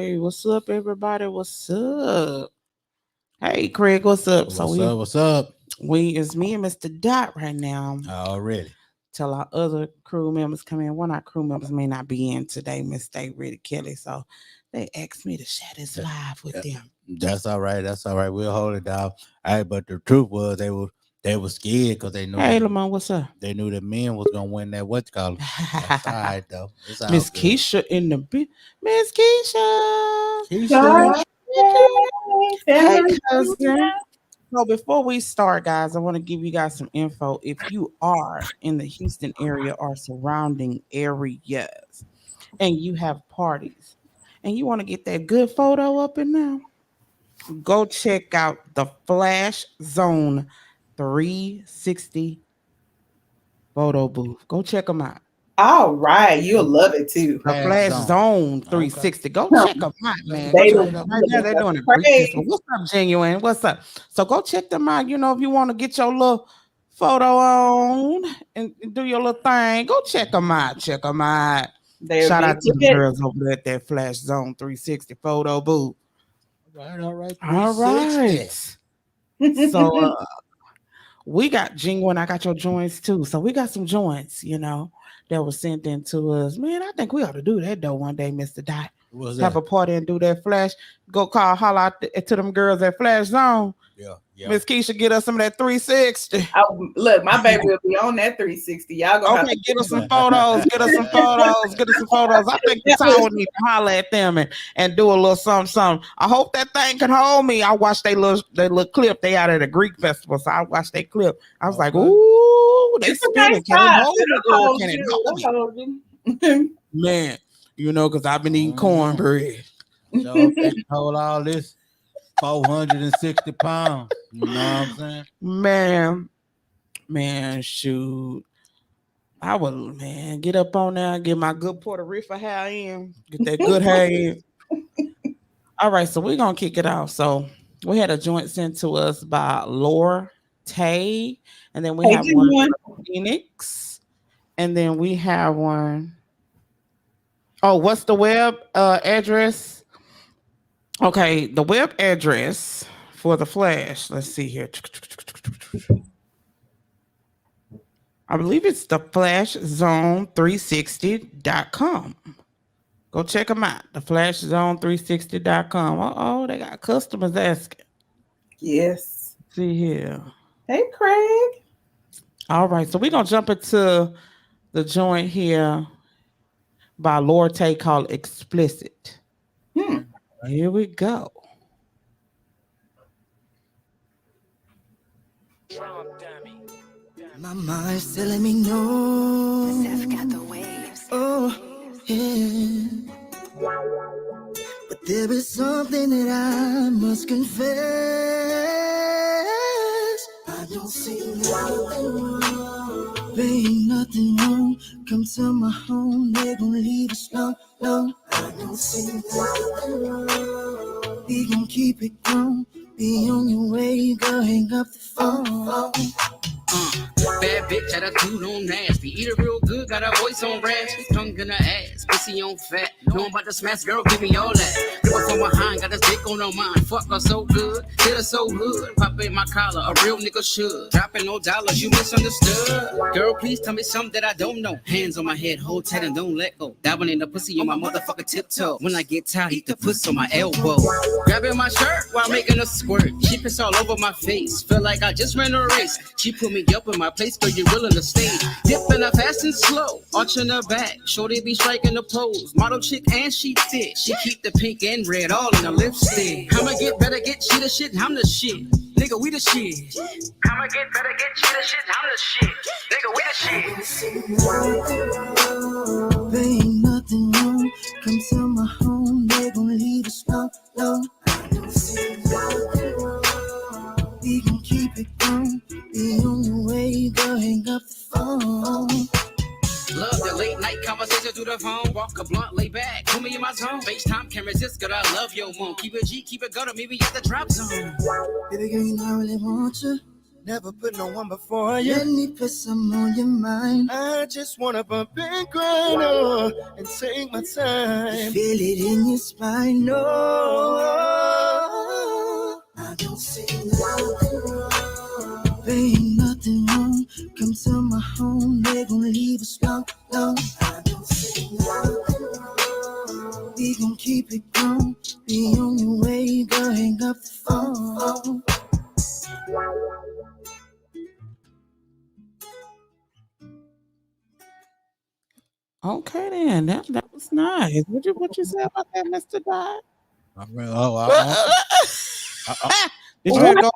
Hey, what's up, everybody? What's up? Hey, Craig, what's up? So What's we up? What's up? we it's me and Mr. Dot right now. Already. Till our other crew members come in. One of our crew members may not be in today, Miss State Ready Kelly. So they asked me to share this That- live with that- them. That's all right. That's all right. We'll hold it down. All right, but the truth was they were scared because Hey, Lamont, what's up? they knew the men was gonna win that what you call it. That's all right though. It's all Miss good. Keisha in the Miss Keisha. Keisha. Hey, Family. cousin. So before we start, guys, I want to give you guys some info. If you are in the Houston area or surrounding areas and you have parties and you want to get that good photo up in there, go check out the Flash Zone 360 photo booth. Go check them out. All right, you'll love it too. The Flash Flash Zone. Zone 360. Go check them out, man. Go They check will them out. give Right now, they're us doing a great praise. business. What's up, Genuine? What's up? So go check them out. You know, if you want to get your little photo on and do your little thing, go check them out. Check them out. They'll Shout be out to the good. girls over there at that Flash Zone 360 photo booth. All right. All 360. right. So we got Genuine. I got your joints too. So we got some joints, that was sent in to us. Man, I think we ought to do that though one day, Mr. Dot. What's Have that? a party and do that Flash. Go call, holla out to them girls at Flash Zone. Yeah. Miss Keisha, get us some of that 360. Look, my baby will be on that 360. Y'all gonna have Okay, to get us some photos. Get us some photos. Get us some photos. I think the town would need to holler at them and do a little something. I hope that thing can hold me. I watched they little clip. They out at a Greek festival, so I watched that clip. I was like, Okay. ooh, they It's a spinning. nice Can it size. hold me? It'll Or hold can it you. hold me? It'll hold you. Man, because I've been eating cornbread. So if they can hold all this 460 pounds. You know what I'm saying? Man, shoot. I will, get up on there, get my good Puerto Rico hair in, get that good hair in. All right, so we're gonna kick it off. So we had a joint sent to us by Laura Tay, and then we Hey, have one Genuine. from Phoenix, and then we have one. Oh, what's the web address? Okay, the web address for the Flash. Let's see here. I believe it's the flashzone360.com. Go check them out. The flashzone360.com. Oh, they got customers asking. Yes. See here. Hey, Craig. All right, so we're going to jump into the joint here by Lorte called Explicit. Here we go. My mind's telling me no. Seth got the waves. Oh, yeah. But there is something that I must confess. I don't see nothing wrong. There ain't nothing wrong. Come to my home, they gon' leave us long, long. I don't see nothing wrong. We gon' keep it going. Be on your way, girl, hang up the phone. Bad bitch, attitude on nasty. Eat it real good, got a voice on raspy. Tongue in her ass, pussy on fat. Know I'm about to smash, girl, give me all that. Grip her from behind, got this dick on her mind. Fuck her so good, hit her so good. Pop in my collar, a real nigga should. Dropping no dollars, you misunderstood. Girl, please tell me something that I don't know. Hands on my head, hold tight and don't let go. Dabbing in the pussy on my motherfucking tiptoe. When I get tired, eat the pussy on my elbow. Grabbing my shirt while making a squirt. She piss all over my face. Feel like I just ran a race. She put me up in my place, girl, you willing to stay. Dipping her fast and slow, arching her back. Shorty be striking the pose. Model chick and she thick. She keep the pink and red all in the lipstick. I'ma get better, get she the shit, I'm the shit. Nigga, we the shit. I'ma get better, get she the shit, I'm the shit. Nigga, we the shit. There ain't nothing wrong. Come to my home, they gon' leave us long, long. I don't see nothing wrong. We gon' keep it going. Be on your way, girl, hang up the phone. Love the late night conversation through the phone. Walk a blunt, lay back, put me in my zone. FaceTime can't resist, girl, I love your mom. Keep it G, keep it gutter, meet me at the drop zone. Baby girl, you know I really want you. Never put no one before you. Let me put some on your mind. I just wanna bump and grind on and take my time. Feel it in your spine. No, I don't see nothing wrong. There ain't nothing wrong. Come to my home, they gon' leave us long, long. I don't see nothing wrong. We gon' keep it going. Be on your way, girl, hang up the phone. Okay, then that was nice. What you say about that, Mr. Dot? Did you have to go?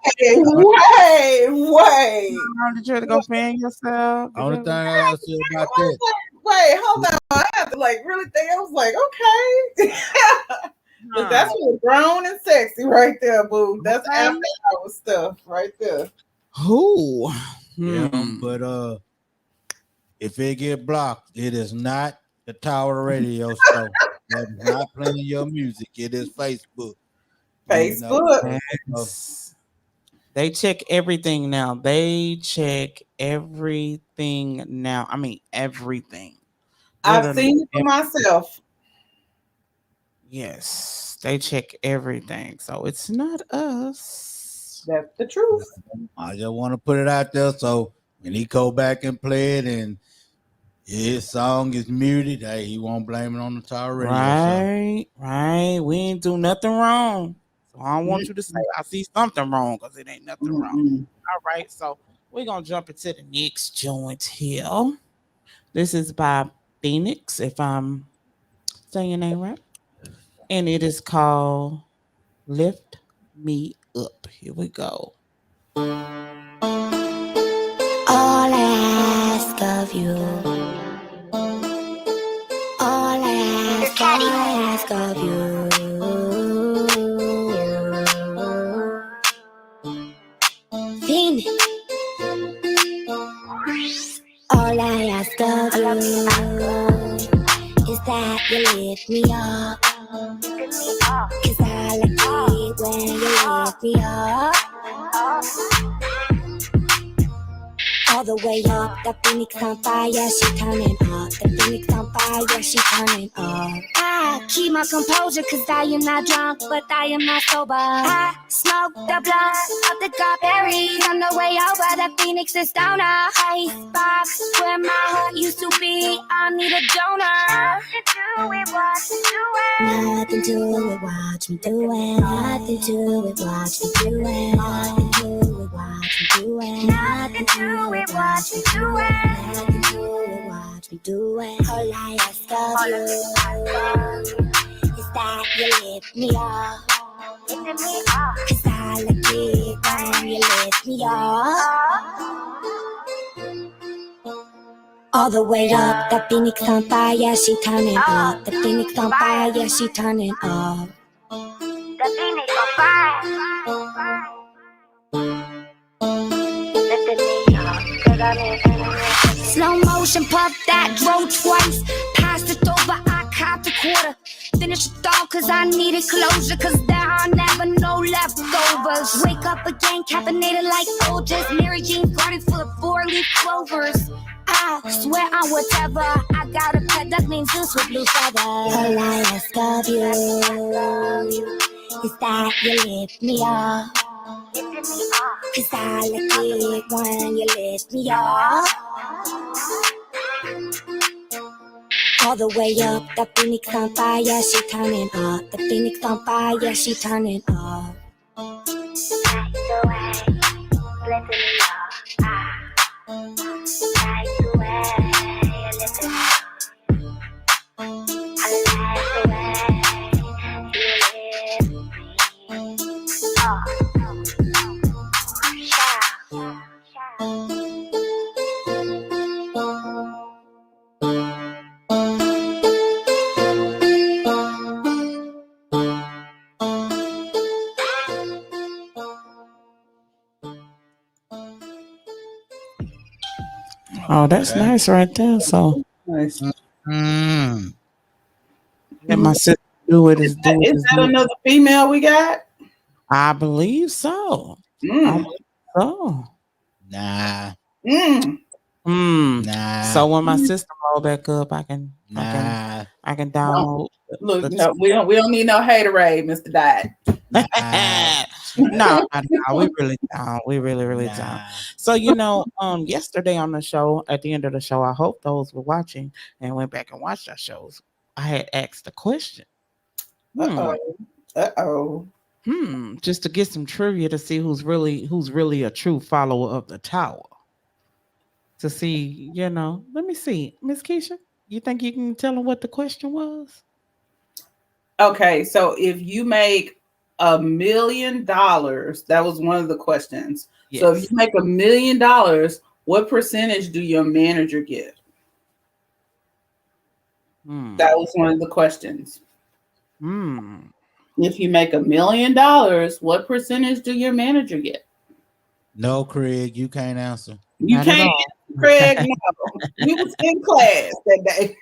Wait. Did you have to go fan yourself? Only thing I gotta say about that. Wait, hold on. I have to like really think. I was like, okay. But that's really grown and sexy right there, boo. That's after hour stuff right there. Who? Yeah, but if it get blocked, it is not the Tower Radio Show. That is not playing your music. It is Facebook. Facebook. Yes. They check everything now. They check everything now. I mean, everything. I've seen it for myself. Yes, they check everything. So it's not us. That's the truth. I just want to put it out there so when he go back and play it and his song is muted, hey, he won't blame it on the Tower Radio Show. Right. We ain't do nothing wrong. So I don't want you to say I see something wrong because it ain't nothing wrong. All right, so we're gonna jump into the next joint here. This is by Phoenix, if I'm saying your name right. And it is called Lift Me Up. Here we go. All I ask of you, all I ask of you, Phoenix. All I ask of you is that you lift me up, 'cause I like it when you lift me up. All the way up, the Phoenix on fire, she turning up. The Phoenix on fire, she turning up. I keep my composure 'cause I am not drunk, but I am not sober. I smoke the blunt of the berries on the way over. The Phoenix is stoner. Ice box where my heart used to be. I need a donor. Nothing to it, watch me do it. Nothing to it, watch me do it. Nothing to it, watch me do it. Nothing to it, watch me do it. Nothing to it, watch me do it. All I ask of you is that you lift me up. 'Cause I like it when you lift me up. All the way up, the Phoenix on fire, she turning up. The Phoenix on fire, she turning up. The Phoenix on fire. Slow motion, puff that, drove twice. Passed it over, I copped a quarter. Finish it all 'cause I needed closure. 'Cause there are never no leftovers. Wake up again, caffeinated like Folgers. Mary Jean's garden full of 4-leaf clovers. I swear on whatever. I got a pet that named Zeus with blue feathers. All I ask of you is that you lift me up. 'Cause I like it when you lift me up. All the way up, the Phoenix on fire, she turning up. The Phoenix on fire, she turning up. Oh, that's nice right there. So Nice. let my sister do it. Is that another female we got? I believe so. I believe so. Nah. Nah. So when my system roll back up, I can download. Look, no, we don't need no haterade, Mr. Dot. No, we really don't. We really don't. So yesterday on the show, at the end of the show, I hope those were watching and went back and watched our shows. I had asked a question. Just to get some trivia to see who's really a true follower of the tower. To see, let me see, Miss Keisha, you think you can tell them what the question was? Okay, so if you make $1 million, that was one of the questions. Yes. So if you make $1 million, what percentage do your manager get? That was one of the questions. If you make $1 million, what percentage do your manager get? No, Craig, you can't answer. You Not can't, Craig. No, we was in class that day.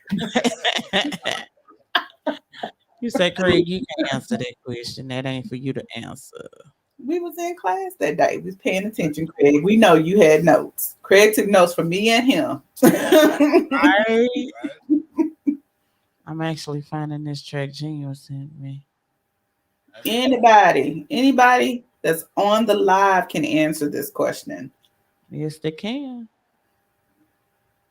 You said, Craig, you can't answer that question. That ain't for you to answer. We was in class that day. We was paying attention, Craig. We know you had notes. Craig took notes for me and him. Right. I'm actually finding this track Genuine sent me. Anybody that's on the live can answer this question. Yes, they can.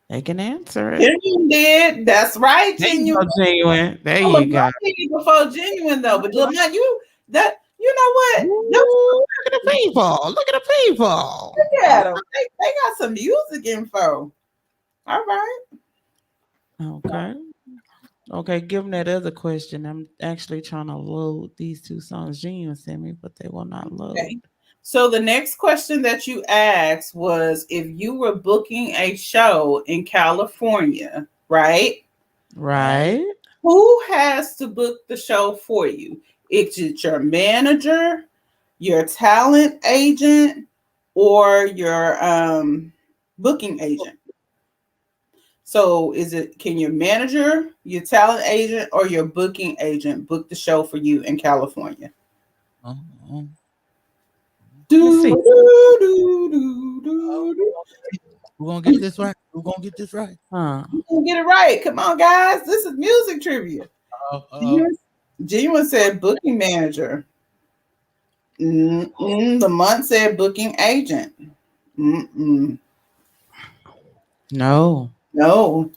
They can answer it. Genuine did. That's right, Genuine. Genuine. There you go. Before Genuine though, but look, now you know what? Ooh, look at the people. Look at the people. Look at them. They got some music info. All right. Okay, given that other question, I'm actually trying to load these two songs Genuine sent me, but they will not load. Okay. So the next question that you asked was if you were booking a show in California, right? Right. Who has to book the show for you? Is it your manager, your talent agent, or your booking agent? So can your manager, your talent agent, or your booking agent book the show for you in California? We're gonna get this right. We're gonna get this right. We're gonna get it right. Come on, guys. This is music trivia. Genuine said booking manager. Lamont said booking agent. No. I'm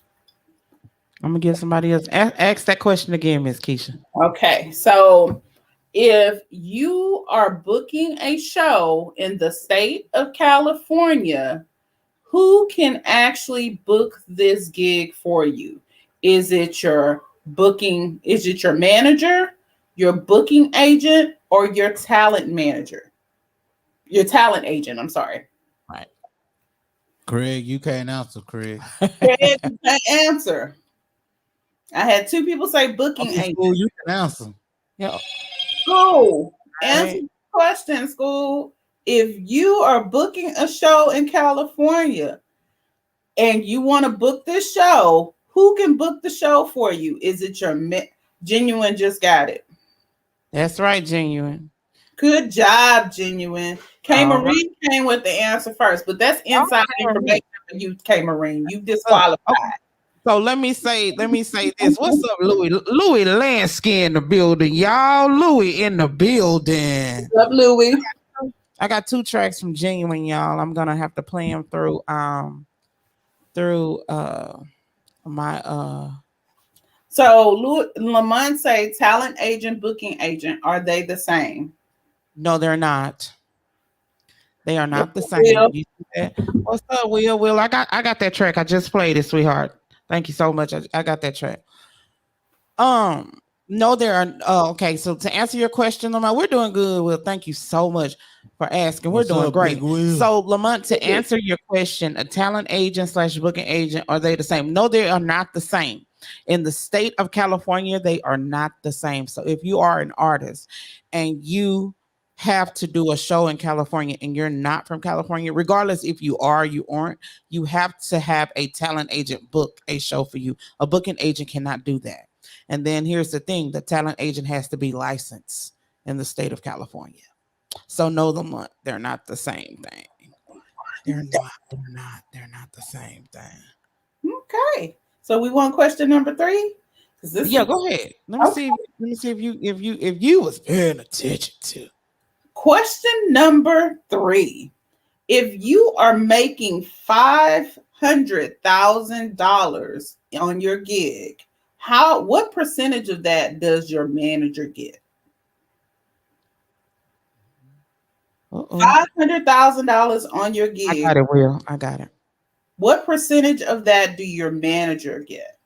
gonna give somebody else. Ask that question again, Miss Keisha. Okay, so if you are booking a show in the state of California, who can actually book this gig for you? Is it your booking? Is it your manager, your booking agent, or your talent manager? Your talent agent, I'm sorry. Right. Craig, you can't answer, Craig. Craig, you can't answer. I had two people say booking agent. School, you can answer. Yeah. School, answer the question, School. If you are booking a show in California and you want to book this show, who can book the show for you? Is it your Genuine? Just got it. That's right, Genuine. Good job, Genuine. K Marine came with the answer first, but that's inside information for you, K Marine. You disqualified. So let me say this. What's up, Louis? Louis Lansky in the building, y'all. Louis in the building. What's up, Louis? I got 2 tracks from Genuine, y'all. I'm gonna have to play them through my So Lamont say talent agent, booking agent. Are they the same? No, they're not. They are not the same. What's up, Will? Will, I got that track. I just played it, sweetheart. Thank you so much. I got that track. No, there are. Okay, so to answer your question, Lamont, we're doing good. Will, thank you so much for asking. We're doing great. So, Lamont, to answer your question, a talent agent / booking agent, are they the same? No, they are not the same. In the state of California, they are not the same. So, if you are an artist and you have to do a show in California and you're not from California, regardless if you are, you aren't, you have to have a talent agent book a show for you. A booking agent cannot do that. And then here's the thing, the talent agent has to be licensed in the state of California. So no, they're not the same thing. They're not the same thing. Okay. So we want question number 3. Yeah, go ahead. Let me see if you was paying attention to. Question number 3. If you are making $500,000 on your gig, what percentage of that does your manager get? $500,000 on your gig. I got it, Will. I got it. What percentage of that do your manager get?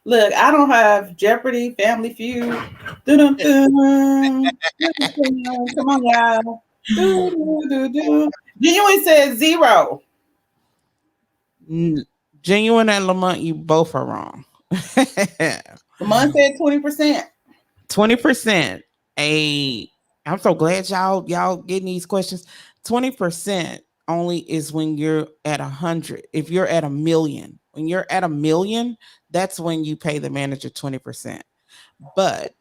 Look, I don't have Jeopardy, Family Feud. Come on, y'all. Genuine says 0. Genuine and Lamont, you both are wrong. Lamont said 20%. 20%. I'm so glad y'all getting these questions. 20% only is when you're at 100. If you're at 1 million, when you're at 1 million, that's when you pay the manager 20%. But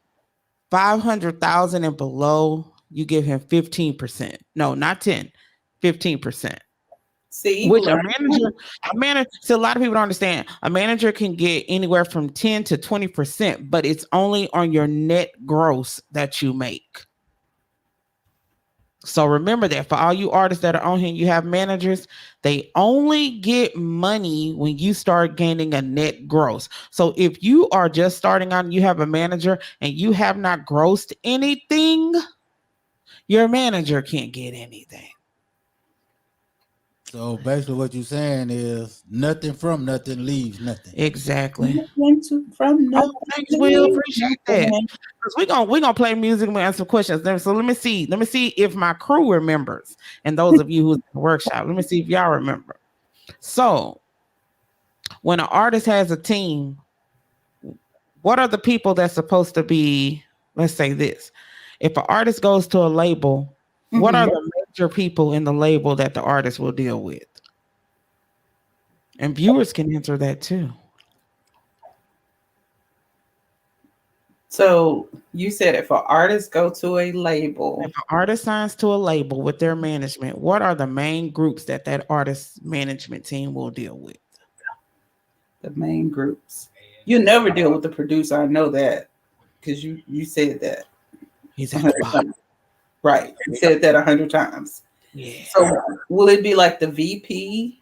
500,000 and below, you give him 15%. No, not 10, 15%. See, which a manager. So a lot of people don't understand. A manager can get anywhere from 10 to 20%, but it's only on your net gross that you make. So remember that for all you artists that are on here, you have managers, they only get money when you start gaining a net gross. So if you are just starting out and you have a manager and you have not grossed anything, your manager can't get anything. So basically what you're saying is nothing from nothing leaves nothing. Exactly. From nothing. Thanks, Will. Appreciate that. We're gonna play music and answer questions. So let me see if my crew remembers, and those of you who's in the workshop, let me see if y'all remember. So when an artist has a team, what are the people that's supposed to be? Let's say this: if an artist goes to a label, what are the major people in the label that the artist will deal with? And viewers can answer that too. So you said if an artist go to a label, if an artist signs to a label with their management, what are the main groups that artist's management team will deal with? The main groups. You never deal with the producer. I know that because you said that. He's at the bottom. Right. You said that 100 times. Yeah. So will it be like the VP?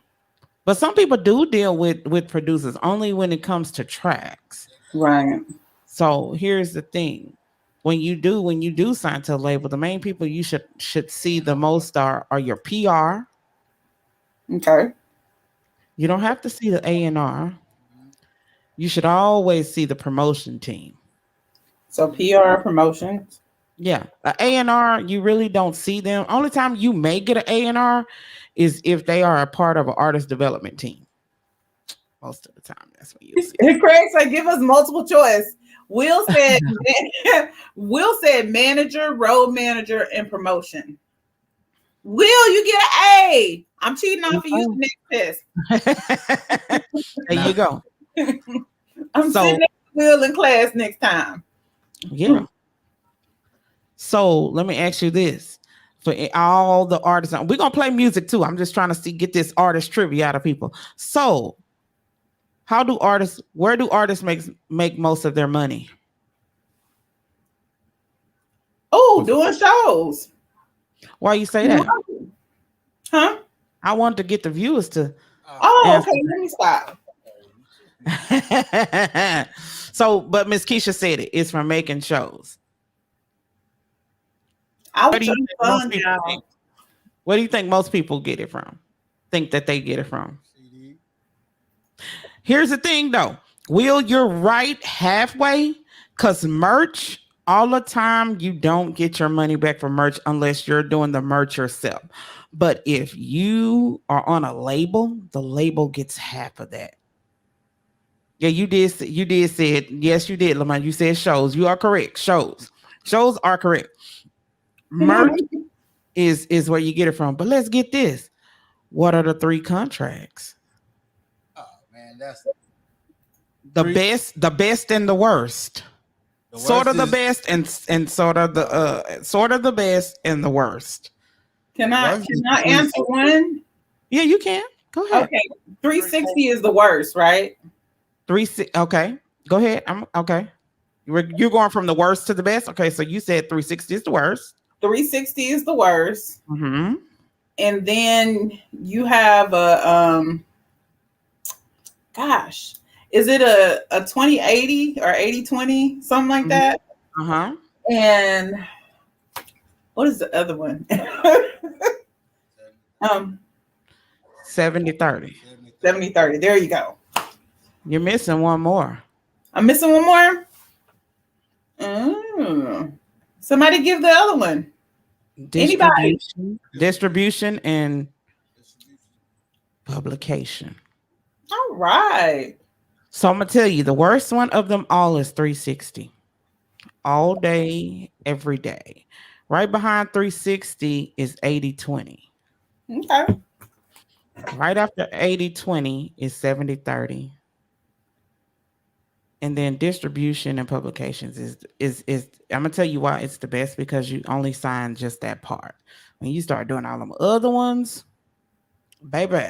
But some people do deal with producers only when it comes to tracks. Right. So here's the thing. When you do sign to a label, the main people you should see the most are your PR. Okay. You don't have to see the A&R. You should always see the promotion team. So PR, promotions. Yeah, A&R, you really don't see them. Only time you may get an A&R is if they are a part of an artist development team. Most of the time, that's when you see. Craig said, "Give us multiple choice." Will said, manager, road manager, and promotion. Will, you get an A. I'm cheating off of you next test. There you go. I'm sitting next to Will in class next time. Yeah. So let me ask you this. For all the artists, we're going to play music too. I'm just trying to get this artist trivia out of people. So where do artists make most of their money? Oh, doing shows. Why you say that? Huh? I wanted to get the viewers to. Oh, okay. Let me stop. So, but Miss Keisha said it's from making shows. Where do you think most people get it from? Think that they get it from? CD. Here's the thing, though. Will, you're right halfway, because merch, all the time, you don't get your money back for merch unless you're doing the merch yourself. But if you are on a label, the label gets half of that. Yeah, you did say it. Yes, you did, Lamont. You said shows. You are correct. Shows are correct. Merch is where you get it from. But let's get this. What are the 3 contracts? Oh man, that's the best and the worst. Sort of the is- best and sort of the best and the worst. Can I Worst is answer one? Yeah, you can. Go ahead. Okay, 360 is the worst, right? Okay. Go ahead. I'm okay. You're going from the worst to the best. Okay, so you said 360 is the worst. 360 is the worst. Mm-hmm. And then you have a gosh, is it a 2080 or 8020, something like that? Uh-huh. And what is the other one? 70-30. 70-30. There you go. You're missing one more. I'm missing one more. Somebody give the other one. Anybody? Distribution and publication. All right. So I'm gonna tell you, the worst one of them all is 360. All day, every day. Right behind 360 is 80-20. Okay. Right after 80-20 is 70-30. And then distribution and publications is I'm gonna tell you why it's the best, because you only sign just that part. When you start doing all them other ones, baby,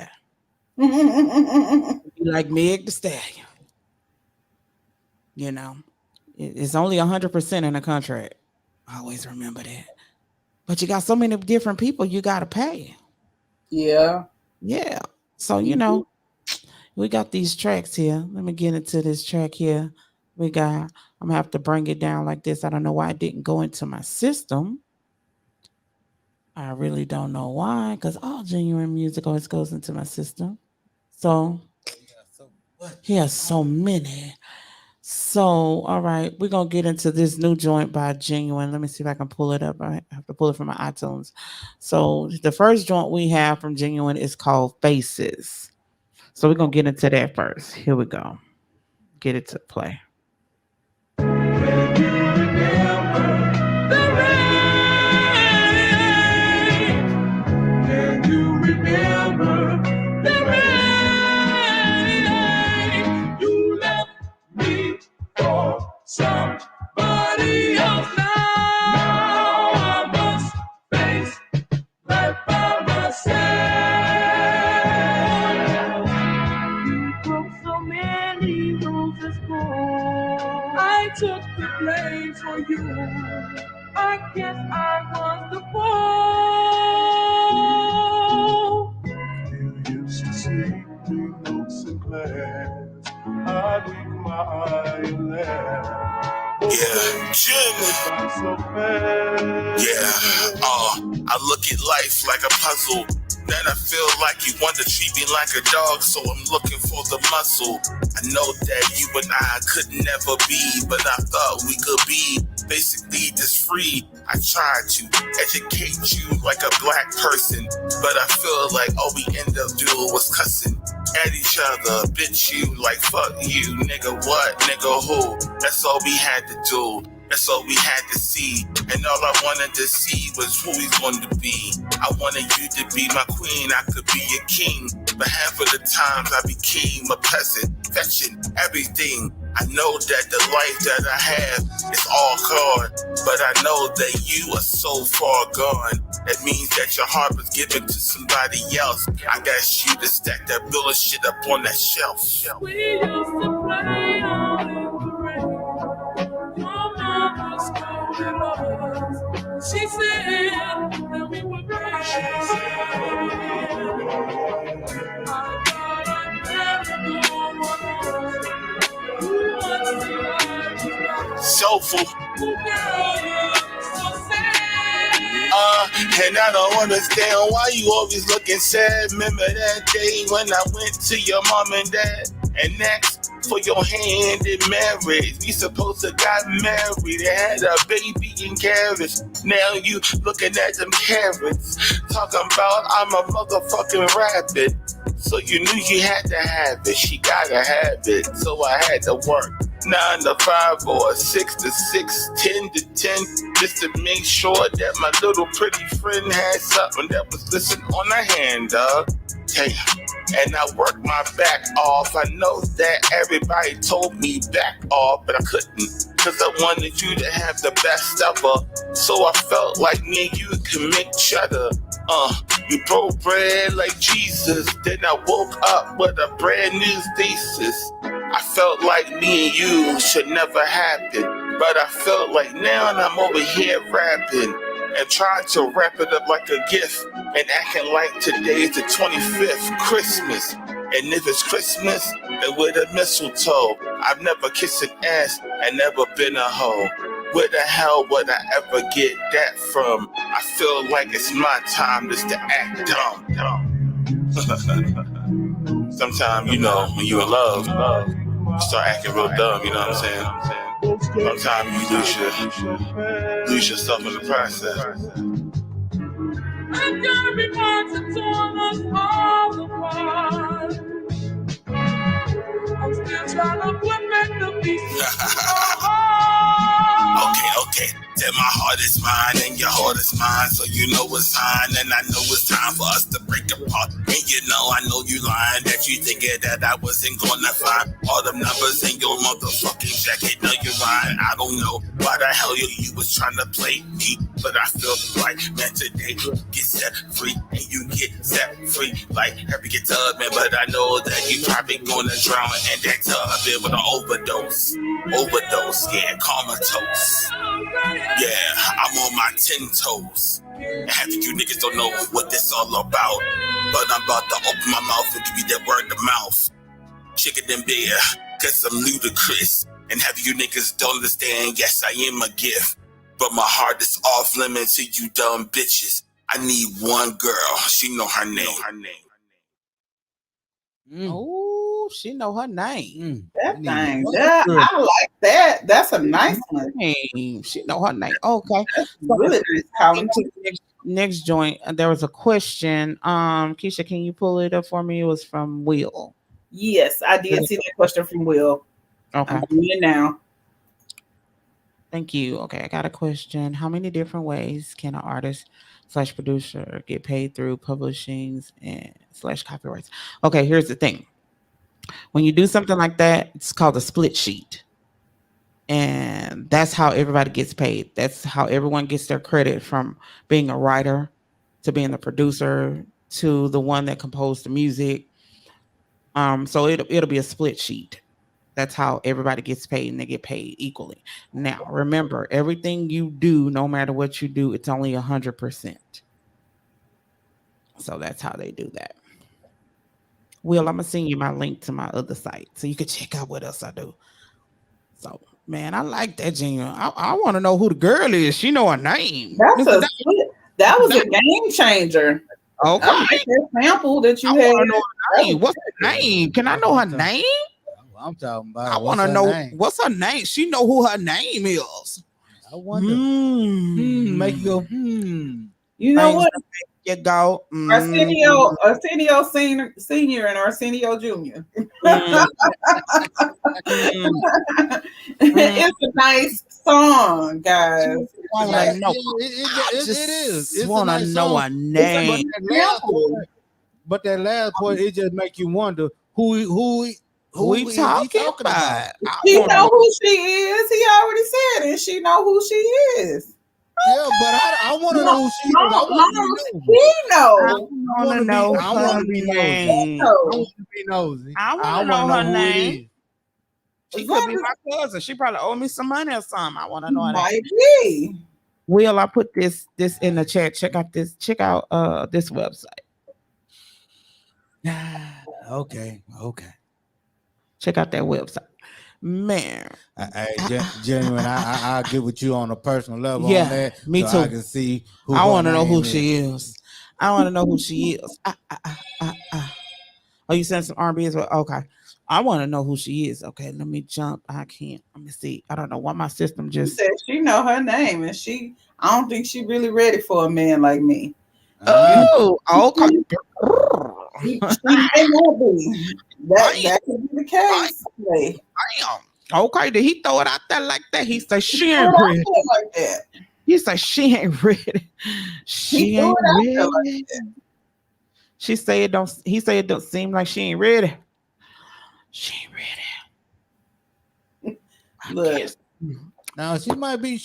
like Meg the Stallion. You know, it's only 100% in a contract. Always remember that. But you got so many different people you gotta pay. Yeah. Yeah. So you know, we got these tracks here. Let me get into this track here. I'm gonna have to bring it down like this. I don't know why it didn't go into my system. I really don't know why, because all genuine music always goes into my system. So he has so many. So, all right, we're gonna get into this new joint by Genuine. Let me see if I can pull it up. I have to pull it from my iTunes. So the first joint we have from Genuine is called Faces. So we're gonna get into that first. Here we go. Get it to play. Somebody else now I must face life by myself. You broke so many roses for. I took the blame for you. I guess I was the fault. You used to see through notes and glass. I'd wink my eye and laugh. Yeah, Jim. Yeah, I look at life like a puzzle. Then I feel like you want to treat me like a dog, so I'm looking for the muscle. I know that you and I could never be, but I thought we could be basically just free. I tried to educate you like a black person, but I feel like all we end up doing was cussing at each other. Bitch, you like fuck you, nigga what, nigga who. That's all we had to do. That's all we had to see. And all I wanted to see was who he's going to be. I wanted you to be my queen, I could be your king. But half of the times I became a peasant, fetching everything. I know that the life that I have is all gone, but I know that you are so far gone. That means that your heart was given to somebody else. I got you to stack that bullshit up on that shelf. We used to play out in the rain. Your mama scolded us. She said that we were crazy. I thought I'd never know what was. Soulful. Girl, you're so sad. And I don't understand why you always looking sad. Remember that day when I went to your mom and dad and asked for your hand in marriage? We supposed to got married and had a baby in carriage. Now you looking at them carrots, talking about I'm a motherfucking rabbit. So you knew you had to have it. She gotta have it. So I had to work 9 to 5 or 6 to 6, 10 to 10, just to make sure that my little pretty friend had something that was listening on her hand, dog. Damn. And I worked my back off. I know that everybody told me back off, but I couldn't. cause I wanted you to have the best ever. So I felt like me and you could make cheddar. You broke bread like Jesus. Then I woke up with a brand new thesis. I felt like me and you should never happen, but I felt like now I'm over here rapping and trying to wrap it up like a gift and acting like today's the 25th Christmas. And if it's Christmas, then with a mistletoe. I've never kissed an ass and never been a hoe. Where the hell would I ever get that from? I feel like it's my time just to act dumb. Sometimes, you know, when you're in love, you start acting real dumb, you know what I'm saying? Sometimes you lose yourself in the process. I'm gonna be born to turn us all apart. I'm still trying to put the pieces. Okay. Then my heart is mine and your heart is mine, so you know it's time, and I know it's time for us to break apart. And you know I know you lying, that you thinking that I wasn't gonna find all the numbers in your motherfucking jacket. No, you're lying. I don't know why the hell you was trying to play me, but I feel like, man, today get set free and you get set free like every guitar, man. But I know that you probably gonna drown in that tub with an overdose, yeah, comatose. Yeah, I'm on my 10 toes. Half of you niggas don't know what this all about, but I'm about to open my mouth and give you that word to mouth. Chicken and beer, cause I'm ludicrous. And half of you niggas don't understand, yes, I am a gift, but my heart is off limits to you dumb bitches. I need one girl, she know her name. Oh, she know her name. That thing, yeah, I like that. That's a nice one. She know her name. Okay. Really nice, Colin. Next joint, there was a question. Keisha, can you pull it up for me? It was from Will. Yes, I did see that question from Will. Okay. I'm doing it now. Thank you. Okay, I got a question. How many different ways can an artist / producer get paid through publishings and / copyrights? Okay, here's the thing. When you do something like that, it's called a split sheet. And that's how everybody gets paid. That's how everyone gets their credit, from being a writer to being the producer to the one that composed the music. So it'll be a split sheet. That's how everybody gets paid, and they get paid equally. Now, remember, everything you do, no matter what you do, it's only 100%. So that's how they do that. Will, I'm gonna send you my link to my other site so you can check out what else I do. So, man, I like that, Gina. I want to know who the girl is. She know her name. That was a game changer. Okay. I like that sample that you I had. wanna know her name. What's her name? Can I know her name? I'm talking about. I want to know what's her name. She know who her name is. I wonder. Make you go. You know what? You go. Arsenio Senior and Arsenio Junior. It's a nice song, guys. It is. It's want to know her name. But that last point, it just make you wonder who we talking about. He know who she is. He already said it. She know who she is. Yeah, but I want to know who she is. I want to know her name. I want to be nosy. I want to know her name. She could be my cousin. She probably owe me some money or something. I want to know her name. Be. Will, I put this in the chat. Check out this website. Okay. Check out that website. Man. Genuine, I'll get with you on a personal level. Yeah, on that, me so too. I can see who I want to know who she is. I want to know who she is. Oh, you sent some R&B as well? Okay. I want to know who she is. Okay, let me jump. I can't. Let me see. I don't know why my system just said she know her name, and I don't think she really ready for a man like me. Oh, okay. She may not be. That could be the case. Damn. Okay, did he throw it out there like that? He said she ain't ready. Like that. He said she ain't ready. She ain't ready. Like she said it don't. He said it don't seem like she ain't ready. She ain't ready. Look, Now she might be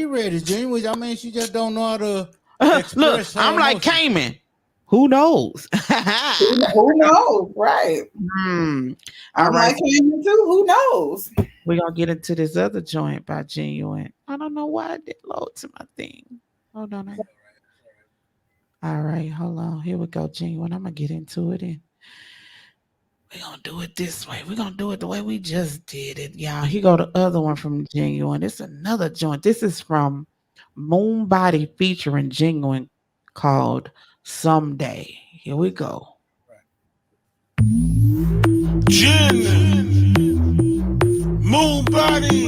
ready, Genuine. I mean, she just don't know how to Look, express her I'm like emotions. Cayman. Who knows? Who knows? Right. All I'm right. like him too. Who knows? We're gonna get into this other joint by Genuine. I don't know why it didn't load to my thing. Hold on. All right, hold on. Here we go, Genuine. I'm gonna get into it, and we're gonna do it this way. We're gonna do it the way we just did it, y'all. Here go the other one from Genuine. It's another joint. This is from Moonbody featuring Genuine, called Someday. Here we go. Jin, Moonbody,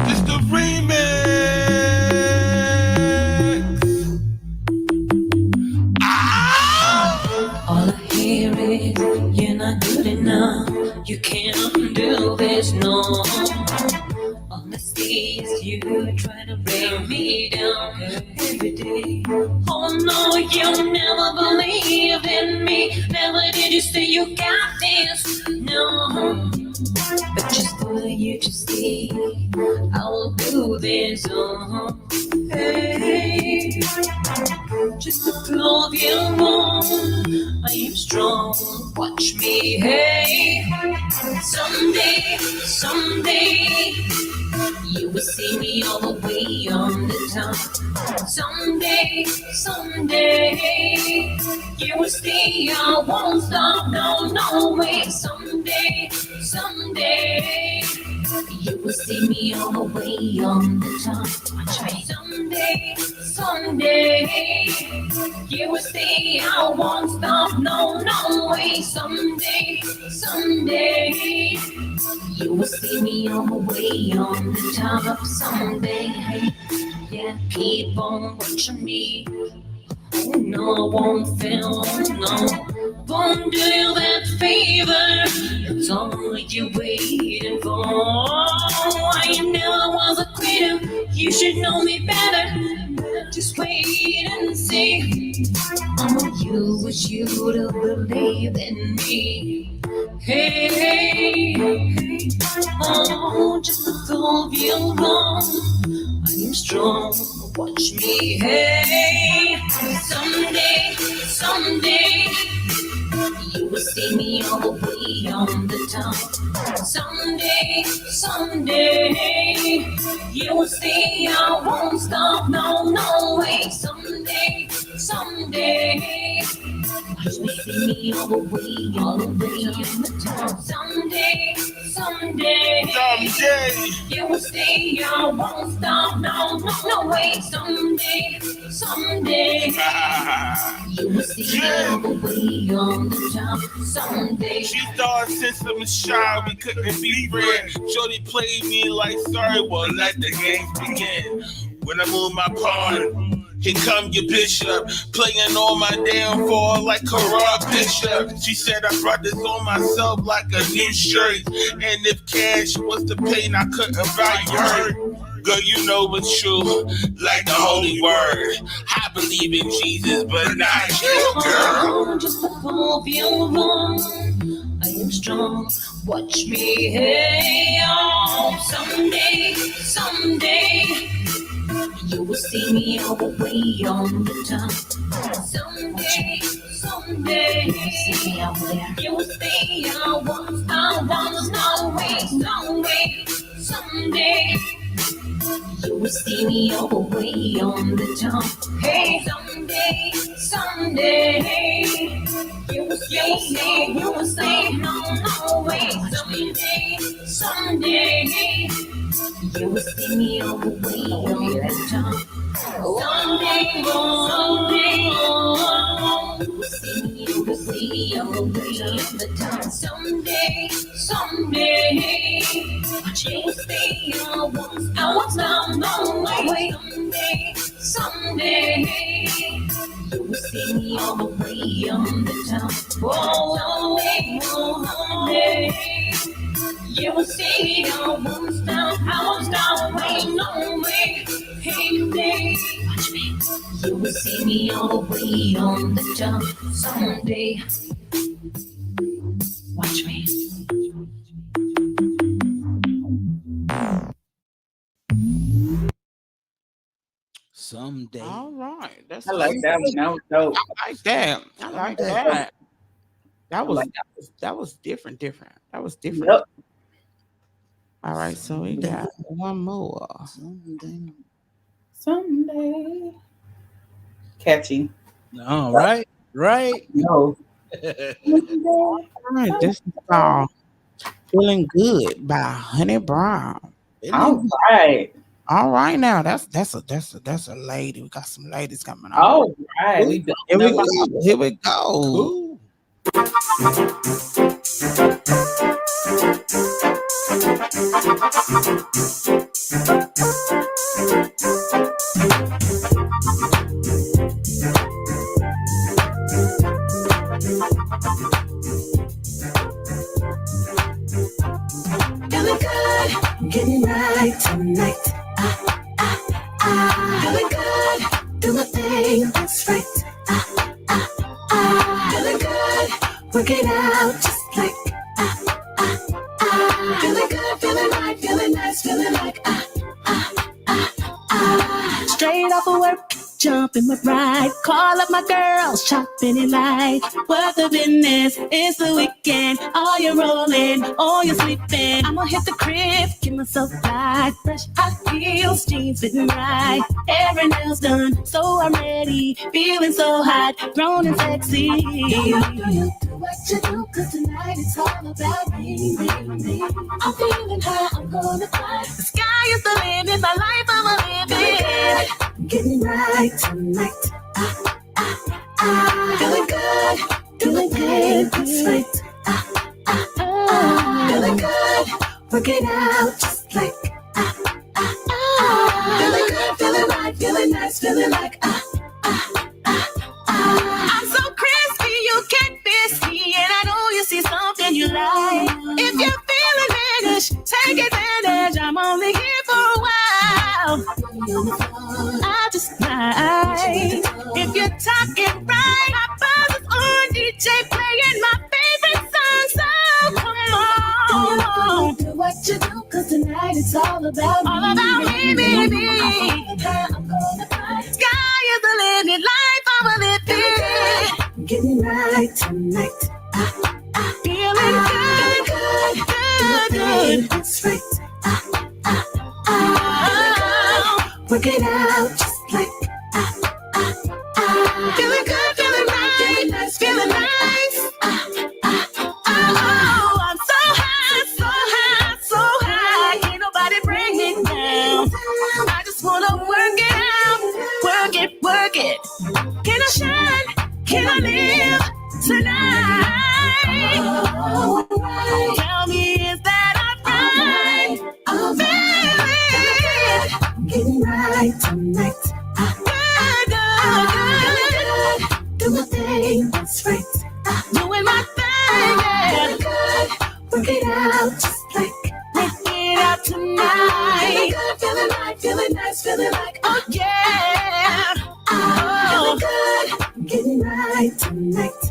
it's the remix. All I hear is you're not good enough. You can't do this, no. All I see is you trying to bring me down every day. Oh no, you never believed in me. Never did you say you got this, no. But just for you to see, I will do this, oh. Hey, just to prove you wrong, I am strong. Watch me, hey. Someday, you will see me all the way on the top. Someday, you will see I won't stop. No way. Someday, you will see me all the way on the top. Watch me. Someday, you will see I won't stop. No way. Someday, you will see me all the way on the top. Someday, yeah, keep on watching me. Oh no, I won't fail, no. Won't do you that favor. That's all you're waiting for. I never was a quitter. You should know me better. Just wait and see. Oh, you wish you to believe in me. Hey, oh, just to prove you wrong. I am strong. Watch me, hey. Someday, you will see me all the way on the top. Someday, you will see I won't stop. No way. Someday, you will see me all the way on the top. Someday, you will see I won't stop. No way. Someday, you will see me all the way on the top. Someday. She thought since I'm shy, we couldn't be friends. Shorty played me like sorry, well, let the games begin. When I move my pawn, here come your bishop, playing on my downfall like Karate Bishop. She said I brought this on myself like a new shirt, and if cash was the pain, I couldn't buy your hurt. Girl, you know it's true, like the holy word. I believe in Jesus, but not you, girl. Just to prove you wrong, I am strong. Watch me, hey, oh. Someday, you will see me all the way on the top. Someday, you see me out there. You will see I won't stop. No way. Someday, you will see me all the way on the top. Hey, someday, you will see, no way. Someday, you will see me all the way on the top. Someday, you will see me all the way on the top. Someday, you will see I won't stop. No way. Someday, you will see me all the way on the top. Someday, you will see I won't stop. Wait, no way. Hey, watch me. You will see me all the way on the top. Someday, watch me. Someday. All right. That's I like that one. That was dope. I like that. I like that. That was different. That was different. Yep. All right, so we got one more. Someday. Catchy. All right. No. All right, this is called "Feeling Good" by Honey Brown. All right. All right, now that's a lady. We got some ladies coming on. All right. We Here we go. Here we go. Cool. Feeling good, getting right tonight. Feeling good, do my thing, that's right. Feeling good, work it out just like. Feeling good, feeling right, feeling nice, feeling like. Straight off of work, jump in my ride. Call up my girls, shopping in light. Work the business, it's the weekend. All you rolling, all you sleeping. I'ma hit the crib, get myself right. Fresh hot heels, jeans fitting right. Hair and nails done, so I'm ready. Feeling so hot, grown and sexy. Do what you do, 'cause tonight it's all about me. I'm feeling high, I'm gonna fly. The sky is the limit, my life I'm a living. Getting right tonight. Feeling good, doing good, that's right. Feeling good, work it out just like. Feeling good, feeling right, feeling nice, feeling like. I'm so crispy, you can't miss me, and I know you see something you like. If you're feeling managed, take advantage. I'm only here for a while. I just might. If you're talking right, my buzz is on DJ playing my favorite song. So come on, do what you do, 'cause tonight it's all about me, baby. I'm gonna fight. Sky is the limit, life I'm a living. Getting right tonight. Feeling good, that's right. Work it out just like. Feeling good, feeling right, feeling nice, feeling nice. Oh, I'm so high, so high, so high. Can't nobody bring me down. I just wanna work it out, work it. Can I shine? Can I live tonight? Tell me, is that alright? I'm feeling getting right tonight. Good. Do my thing, that's right. Doing my thing, yeah. Good. Work it out just like. Work it out tonight. Feeling good, feeling right, feeling nice, feeling like. Oh yeah. Feeling good, getting right tonight.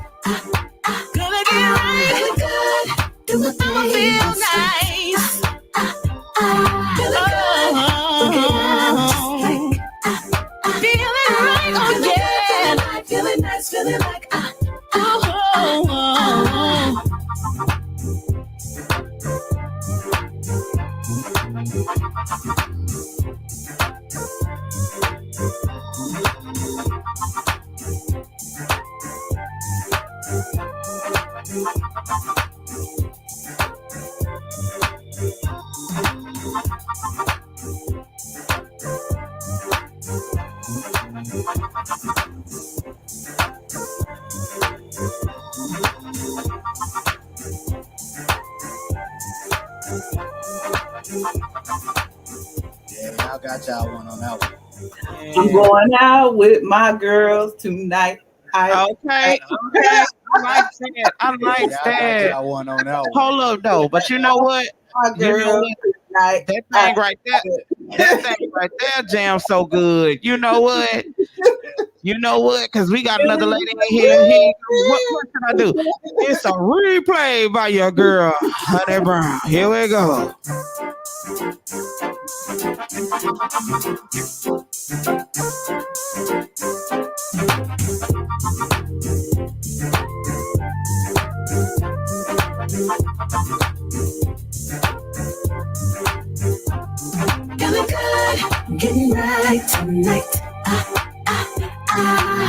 Gonna get right. Feeling good. Do my thing, I'ma feel nice. Feeling good. Work it out just like. Feeling right, oh yeah. Feeling nice, feeling like. Yeah, y'all got y'all one on that one. I'm going out with my girls tonight. Okay. I like that. I like Y'all got that. y'all one on that one. Hold up though, but you know what? My You know girls what? tonight. That thing right there jam so good. You know what? You know what? Because we got another lady in here. What can I do? It's a replay by your girl, Honey Brown. Here we go. Feeling good, getting right tonight.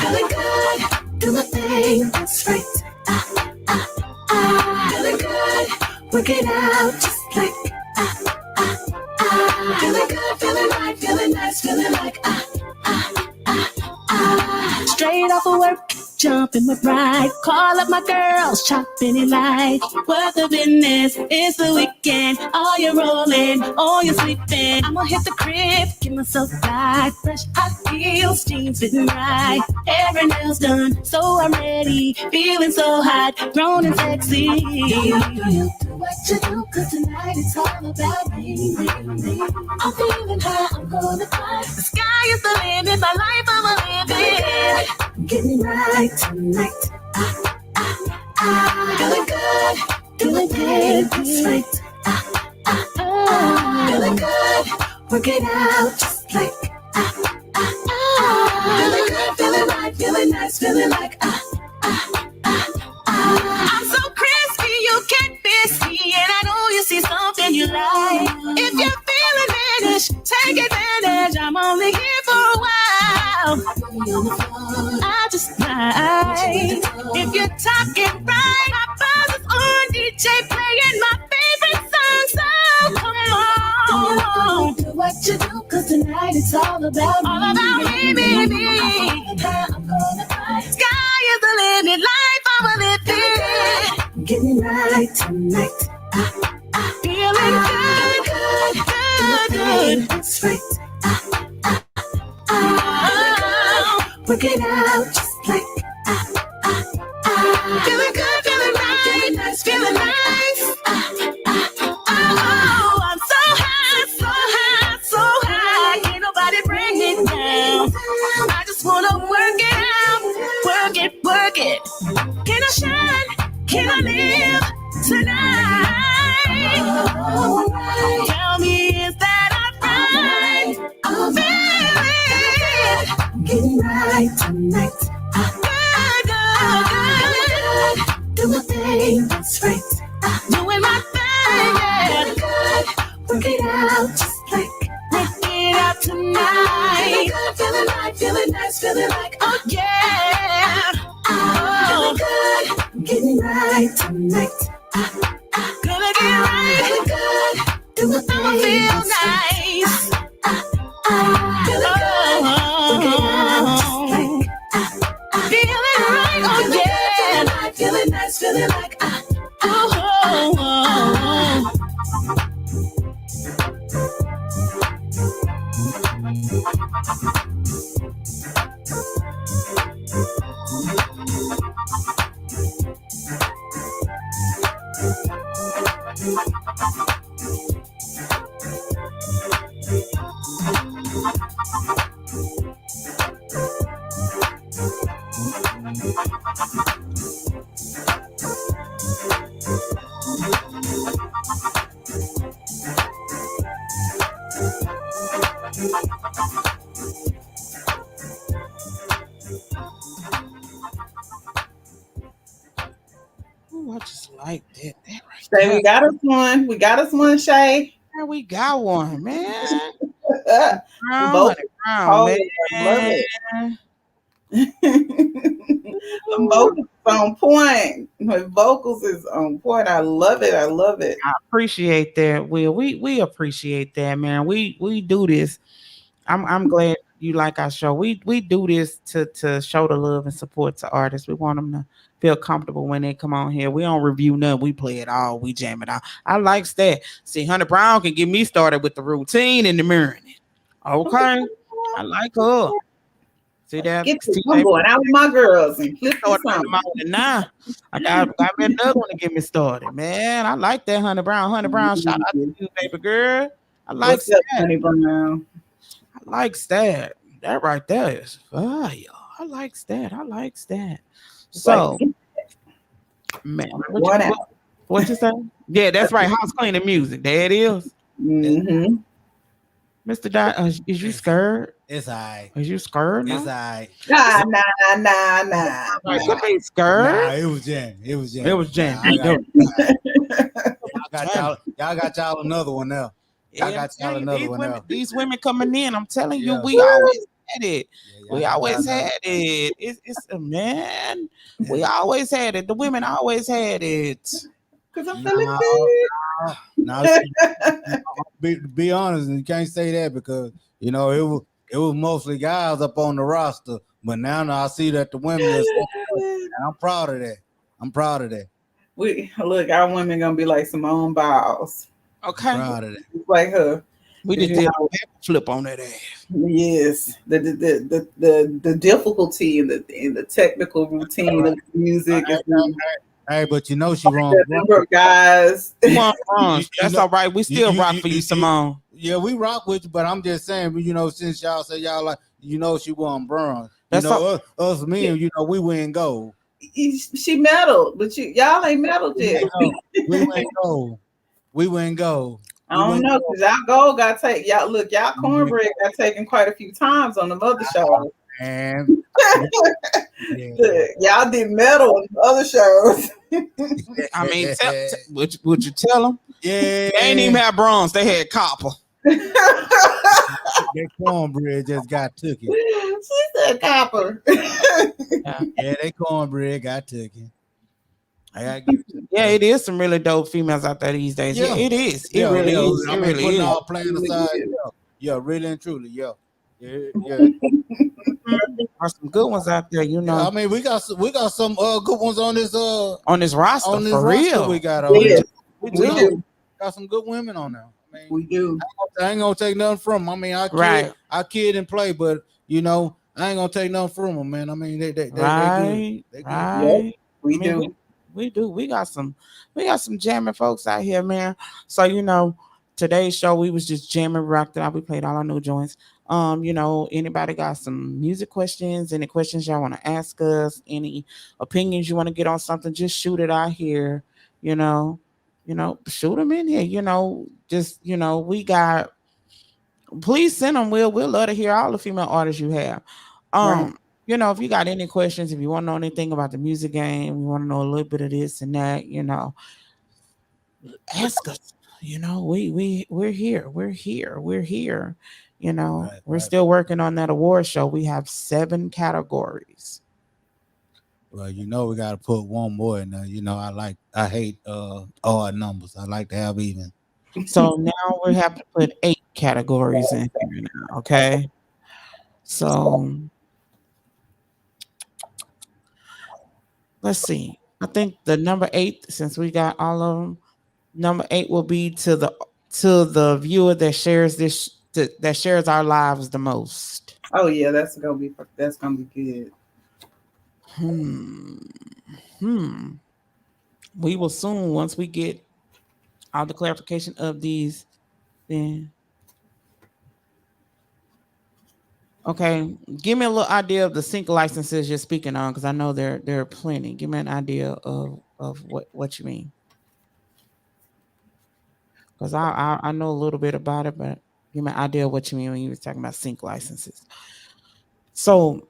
Feeling good, do my thing, that's right. Feeling good, work it out just like. Feeling good, feeling right, feeling nice, feeling like. Straight off of work, jumping my ride. Call up my girls, chopping it like. What the business? It's the weekend. All you rolling, all you sleeping. I'ma hit the crib, get myself right. Fresh hot heels, jeans fitting right. Hair and nails done, so I'm ready. Feeling so hot, grown and sexy. Do you do what you do? 'Cause tonight it's all about me. I'm feeling high, I'm gonna fly. The sky is the limit, my life I'ma live it. Getting right tonight. Feeling good, doing it, that's right. Feeling good, work it out just like. Feeling good, feeling right, feeling nice, feeling like. I'm so crispy, you can't miss me, and I know you see something you like. If you're feeling vanish, take advantage. I'm only here for a while. I just might. If you're talking right, my buzz is on DJ playing my favorite song. So come on, do what you do, 'cause tonight it's all about me, baby. I'm gonna fight. Sky is the limit, life I'ma live it. Getting right tonight. Feeling good, that's right. Work it out just like. Feeling good, feeling right, feeling nice, feeling nice. Oh, I'm so high, so high, so high. Can't nobody bring me down. I just wanna work it out, work it, work it. Can I shine? Can I live tonight? Tell me, is that alright? I'm feeling getting right tonight. Good. Do my thing, that's right. Doing my thing, yeah. Good. Work it out just like. Work it out tonight. Feeling right, feeling nice, feeling like. Oh yeah. Feeling good, getting right tonight. Gonna get right. Good. Do my thing, I'ma feel nice. Feeling good, work it out just like. Feeling right, oh yeah. Feeling nice, feeling like. Ooh, I just like that. That right Shay, there. we got us one. We got us one, Shay. Yeah, we got one, man. Vocal. Brown, Oh, I love man. it. The vocals on point. The vocals is on point. I love it. I love it. I appreciate that, Will. We appreciate that, man. We do this. I'm glad you like our show. We do this to show the love and support to artists. We want them to feel comfortable when they come on here. We don't review nothing. We play it all. We jam it out. I likes that. See, Hunter Brown can get me started with the routine in the mirror. Okay, I like her. See that? Get this. I'm going out with my girls and flip the song. Now I got me another one to get me started, man. I like that Hunter Brown. Hunter Brown, shout out to you, baby girl. I like What's up, that. Honey Brown? I like that. That right there is fire. I like that. I like that. So, man, what you say? Yeah, that's right. House cleaning music. There it is. Mm-hmm. Mr. Dot, is you scared? It's all right. Is you scared It's all now? right. Nah. Like, could be Nah, scared. it was jamming. It was jamming. It was Nah, jamming. y'all got y'all another one now. Y'all got y'all another one now. These women coming in, I'm telling you, Yeah. we always had it. Yeah, We y'all always got had it. It's a man. We always had it. The women always had it. Because I'm No, feeling good. Now, be honest, you can't say that because you know it was mostly guys up on the roster, but now I see that the women is, and I'm proud of that. I'm proud of that. We look, our women gonna be like Simone Biles, Okay. Proud of that. just like her. We just did a flip on that ass. Yes, the difficulty in the technical routine of the music is Hey, but you know she wrong. the number of guys. Come on, Ron. You That's know- all right. We still you- rock you- for you, you- Simone. Yeah, we rock with you, but I'm just saying, you know, since y'all say y'all like, you know, she won bronze. That's You know, us men, you know, we win gold. She medaled, but y'all ain't medaled yet. We win gold. We win gold. I don't know, because y'all gold got taken. Y'all look, y'all cornbread got taken quite a few times on the other shows. And Y'all did medal on the other shows. I mean, would you tell them? Yeah, They ain't even have bronze. They had copper. that cornbread just got took it. She said copper. Yeah, they cornbread got took it. I gotta give you. Yeah, it is some really dope females out there these days. Yeah, it is. It really is. I It mean, really putting is. all playing aside, yeah, really and truly, yeah. There's some good ones out there, you know. I mean, we got some good ones on this on this roster on this for roster real. we got on here. We We do. got some good women on there. I mean, We do. I ain't gonna take nothing from them. I mean, I kid and play, but you know, I ain't gonna take nothing from them, man. I mean, they good. Right. They good. Right. We I mean, do. We do. We got some jamming folks out here, man. So you know, today's show we was just jamming, rocked it out. We played all our new joints. You know, anybody got some music questions? Any questions y'all want to ask us? Any opinions you want to get on something? Just shoot it out here. You know, shoot them in here. You know, just we got. Please send them. We'll love to hear all the female artists you have. Right. You know, if you got any questions, if you want to know anything about the music game, you want to know a little bit of this and that, you know, ask us. You know, we're here. We're here. You know, we're still working on that award show. We have 7 categories. Well, you know, we gotta put one more in there. You know, I hate odd numbers. I like to have even. So now we have to put 8 categories in here now. Okay. So let's see. I think the number 8, since we got all of them, number 8 will be to the viewer that shares that shares our lives the most. Oh yeah, that's gonna be good. We will soon, once we get all the clarification of these, then okay. Give me a little idea of the sync licenses you're speaking on, because I know there are plenty. Give me an idea of what you mean. Because I know a little bit about it, but give me an idea of what you mean when you were talking about sync licenses. So,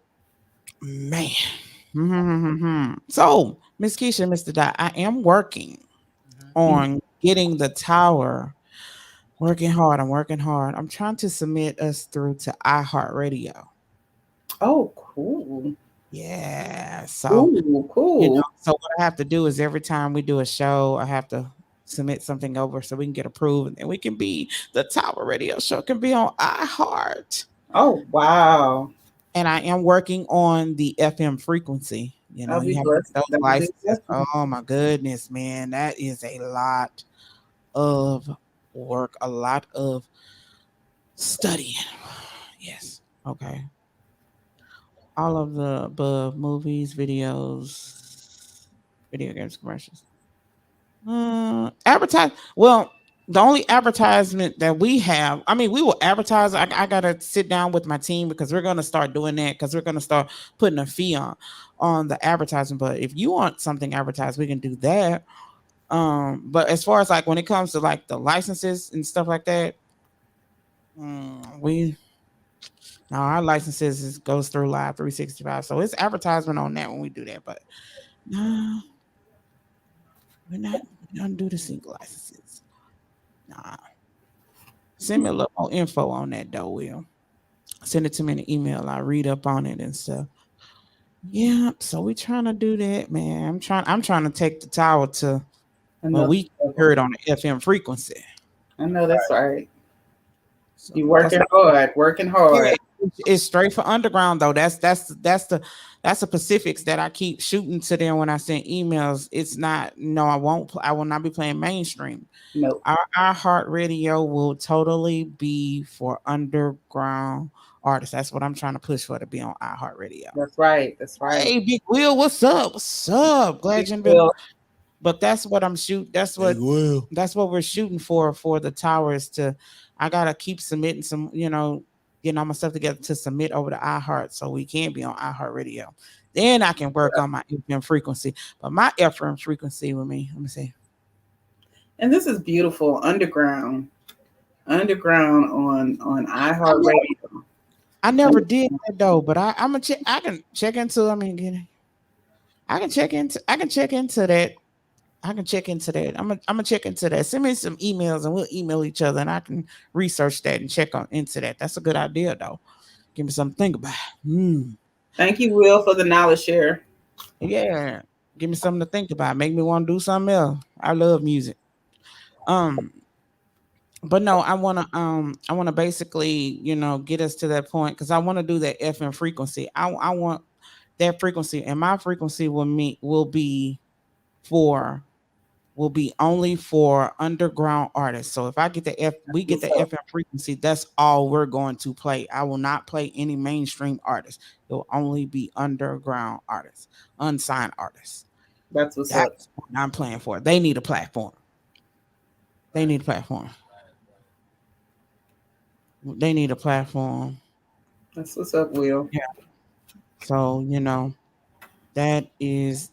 man. So, Miss Keisha, Mr. Dot, I am working on getting the tower. Working hard. I'm working hard. I'm trying to submit us through to iHeartRadio. Oh, cool. Yeah. So, cool. You know, so what I have to do is every time we do a show, I have to submit something over so we can get approved, and we can be the Tower Radio Show can be on iHeart. Oh, wow. And I am working on the FM frequency. You know, you have those licenses. Oh my goodness, man. That is a lot of work, a lot of studying. Yes. Okay. All of the above: movies, videos, video games, commercials. Advertise. Well, the only advertisement that we have, I mean, we will advertise. I gotta sit down with my team because we're gonna start doing that, because we're gonna start putting a fee on the advertising. But if you want something advertised, we can do that. But as far as like when it comes to like the licenses and stuff like that, We no, our licenses goes through Live 365, so it's advertisement on that when we do that. But no, we don't do the single licenses. Nah, send me a little more info on that though, Will. Send it to me in an email. I read up on it and stuff. Yeah, so we trying to do that, man. I'm trying to take the tower to well, we heard on the FM frequency. I know that's right. So You working hard. Yeah, it's straight for underground though. That's the specifics that I keep shooting to them when I send emails. It's not no, I will not be playing mainstream. No. Our heart radio will totally be for underground artists. That's what I'm trying to push for, to be on iHeartRadio. That's right. Hey, Big Will, what's up? What's up? Glad you're in. But that's what I'm shooting. That's what we're shooting for the towers. I gotta keep submitting some, getting all my stuff together to submit over to iHeart so we can be on iHeartRadio. Then I can work on my FM frequency. But my FM frequency with me, let me see. And this is beautiful. Underground on iHeartRadio. I never did that though, but I can check into. I can check into that. I'm gonna check into that. Send me some emails and we'll email each other, and I can research that and check into that. That's a good idea though. Give me something to think about. Thank you, Will, for the knowledge share. Yeah, give me something to think about. Make me want to do something else. I love music. But no, I wanna basically, get us to that point because I want to do that FM frequency. I want that frequency, and my frequency will be only for underground artists. So if I get we get the FM frequency, that's all we're going to play. I will not play any mainstream artists. It will only be underground artists, unsigned artists. That's what's up. What I'm playing for. They need a platform. They need a platform. That's what's up, Will. Yeah. So, that is,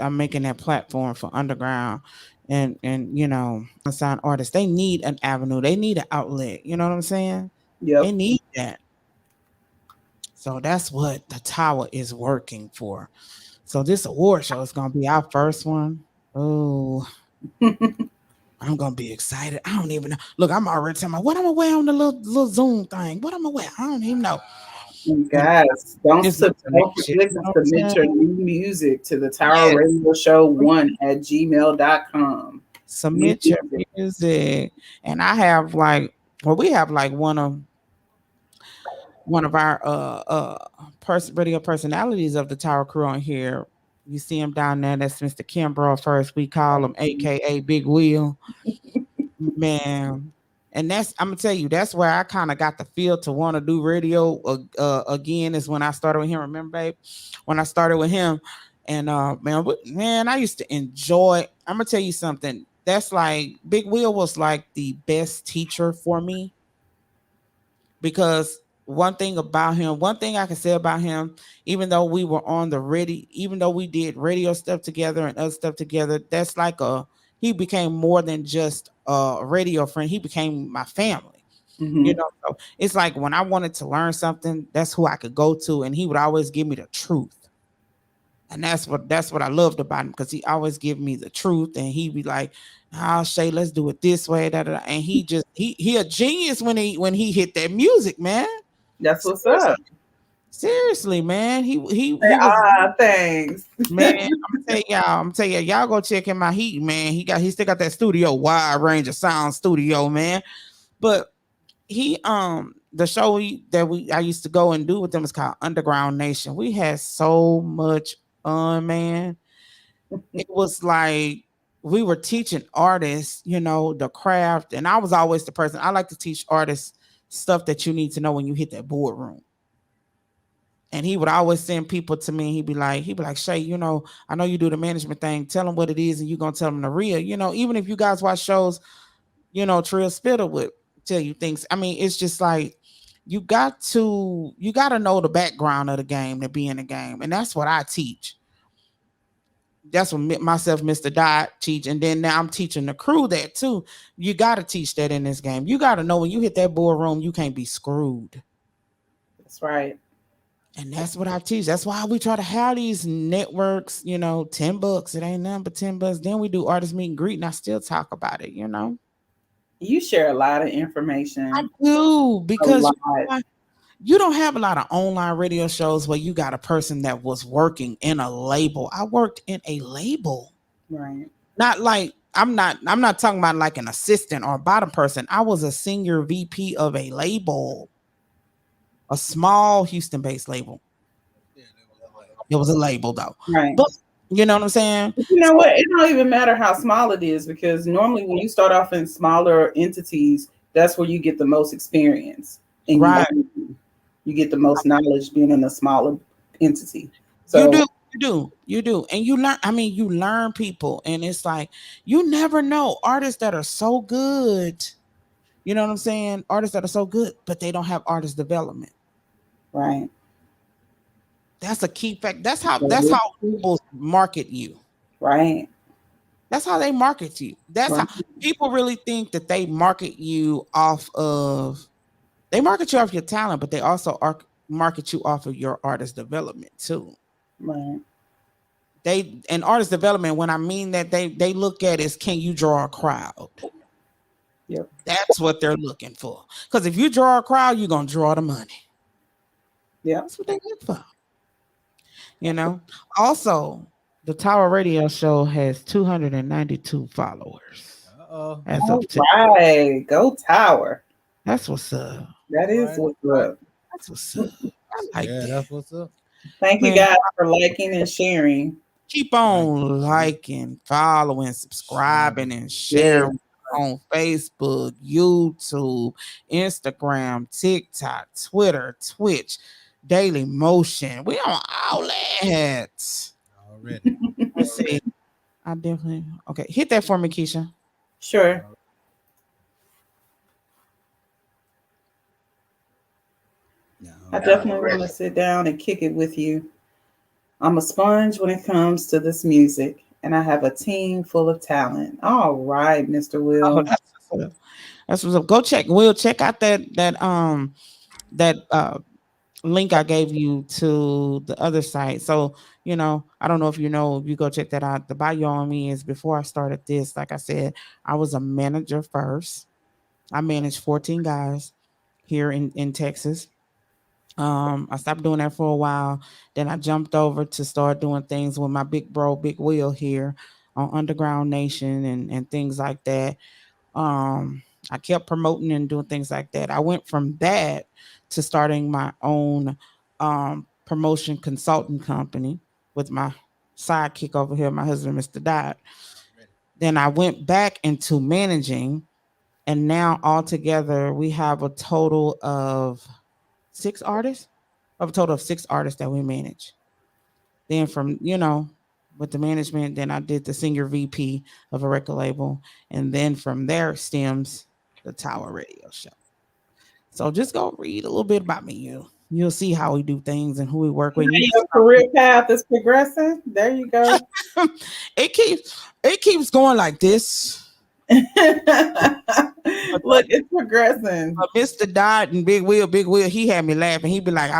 I'm making that platform for underground and unsigned artists. They need an avenue. They need an outlet. You know what I'm saying? Yeah. They need that. So that's what the tower is working for. So this award show is going to be our first one. Oh, I'm going to be excited. I don't even know. Look, I'm already telling me what I'm going to wear on the little Zoom thing. What I'm going to wear? I don't even know. Guys, don't forget to submit your new music to the Tower Radio Show 1 at gmail.com. Submit your music. And I have we have one of our radio personalities of the Tower crew on here. You see him down there. That's Mr. Kimbrough first. We call him AKA Big Wheel. Man. And I'm gonna tell you, that's where I kind of got the feel to want to do radio again. Is when I started with him. Remember, babe? When I started with him, and man, I used to enjoy. I'm gonna tell you something. That's Big Wheel was like the best teacher for me, because one thing I can say about him, even though we were on even though we did radio stuff together and other stuff together, that's he became more than just a radio friend. He became my family. Mm-hmm. So it's like when I wanted to learn something, that's who I could go to, and he would always give me the truth. And that's what I loved about him, because he always give me the truth, and he'd be like, "Oh, Shay, let's do it this way." And he a genius when he hit that music, man. That's what's up. Seriously, man. He thanks. Man, I'm tell y'all go check him out. He still got that studio, wide range of sound studio, man. But the show I used to go and do with them is called Underground Nation. We had so much fun, man. It was like we were teaching artists, the craft, and I was always the person. I like to teach artists stuff that you need to know when you hit that boardroom. And he would always send people to me. He'd be like, Shay, I know you do the management thing. Tell them what it is, and you're gonna tell them the real. Even if you guys watch shows, Trill Spitter would tell you things. I mean, it's just like you got to know the background of the game to be in the game, and that's what I teach. That's what myself, Mr. Dot teach. And then now I'm teaching the crew that too. You got to teach that in this game. You got to know when you hit that boardroom, you can't be screwed. That's right. And that's what I teach. That's why we try to have these networks, you know, $10. It ain't nothing but $10. Then we do artist meet and greet, and I still talk about it, you know. You share a lot of information. I do, because you don't have a lot of online radio shows where you got a person that was working in a label. I worked in a label. Right. Not like I'm not talking about like an assistant or a bottom person. I was a senior VP of a label. A small Houston-based label. It was a label though. Right. But you know what I'm saying? But you know what? It don't even matter how small it is, because normally when you start off in smaller entities, that's where you get the most experience. And right. You get the most knowledge being in a smaller entity. So you do. And you learn, you learn people, and it's like you never know artists that are so good. You know what I'm saying? Artists that are so good, but they don't have artist development. Right. That's a key fact. That's how people market you. Right. That's how they market you. That's how people really think that they market you off of. They market you off your talent, but they also market you off of your artist development too. Right. And artist development, when I mean that, they look at is, can you draw a crowd? Yep. That's what they're looking for. Because if you draw a crowd, you're gonna draw the money. Yeah, that's what they look for. You know. Also, the Tower Radio Show has 292 followers. As of today. Right, go Tower. That's what's up. That is what's up. That's what's up. I like that. That's what's up. Thank you guys for liking and sharing. Keep on liking, following, subscribing, and sharing. On Facebook, YouTube, Instagram, TikTok, Twitter, Twitch, Daily Motion. We on all that. Already. Let's see. I definitely hit that for me, Keisha. Sure. I definitely want to sit down and kick it with you. I'm a sponge when it comes to this music, and I have a team full of talent. All right, Mr. Will. Oh, that's what's up. Go check. Will, check out that link I gave you to the other site. So, you know, I don't know if you know, you go check that out. The bio on me is, before I started this, like I said, I was a manager first. I managed 14 guys here in Texas. I stopped doing that for a while. Then I jumped over to start doing things with my big bro, Big Will, here on Underground Nation and things like that. I kept promoting and doing things like that. I went from that to starting my own promotion consulting company with my sidekick over here, my husband, Mr. Dot. Then I went back into managing, and now altogether we have a total of 6 artists. Of a total of 6 artists that we manage. Then from, you know, with the management, then I did the senior VP of a record label, and then from there stems the Tower Radio Show. So just go read a little bit about me. You'll see how we do things and who we work with. Your career path is progressing. There you go. It keeps going like this. Look, it's progressing. Mr. Dodd and Big Will, he had me laughing. He'd be like,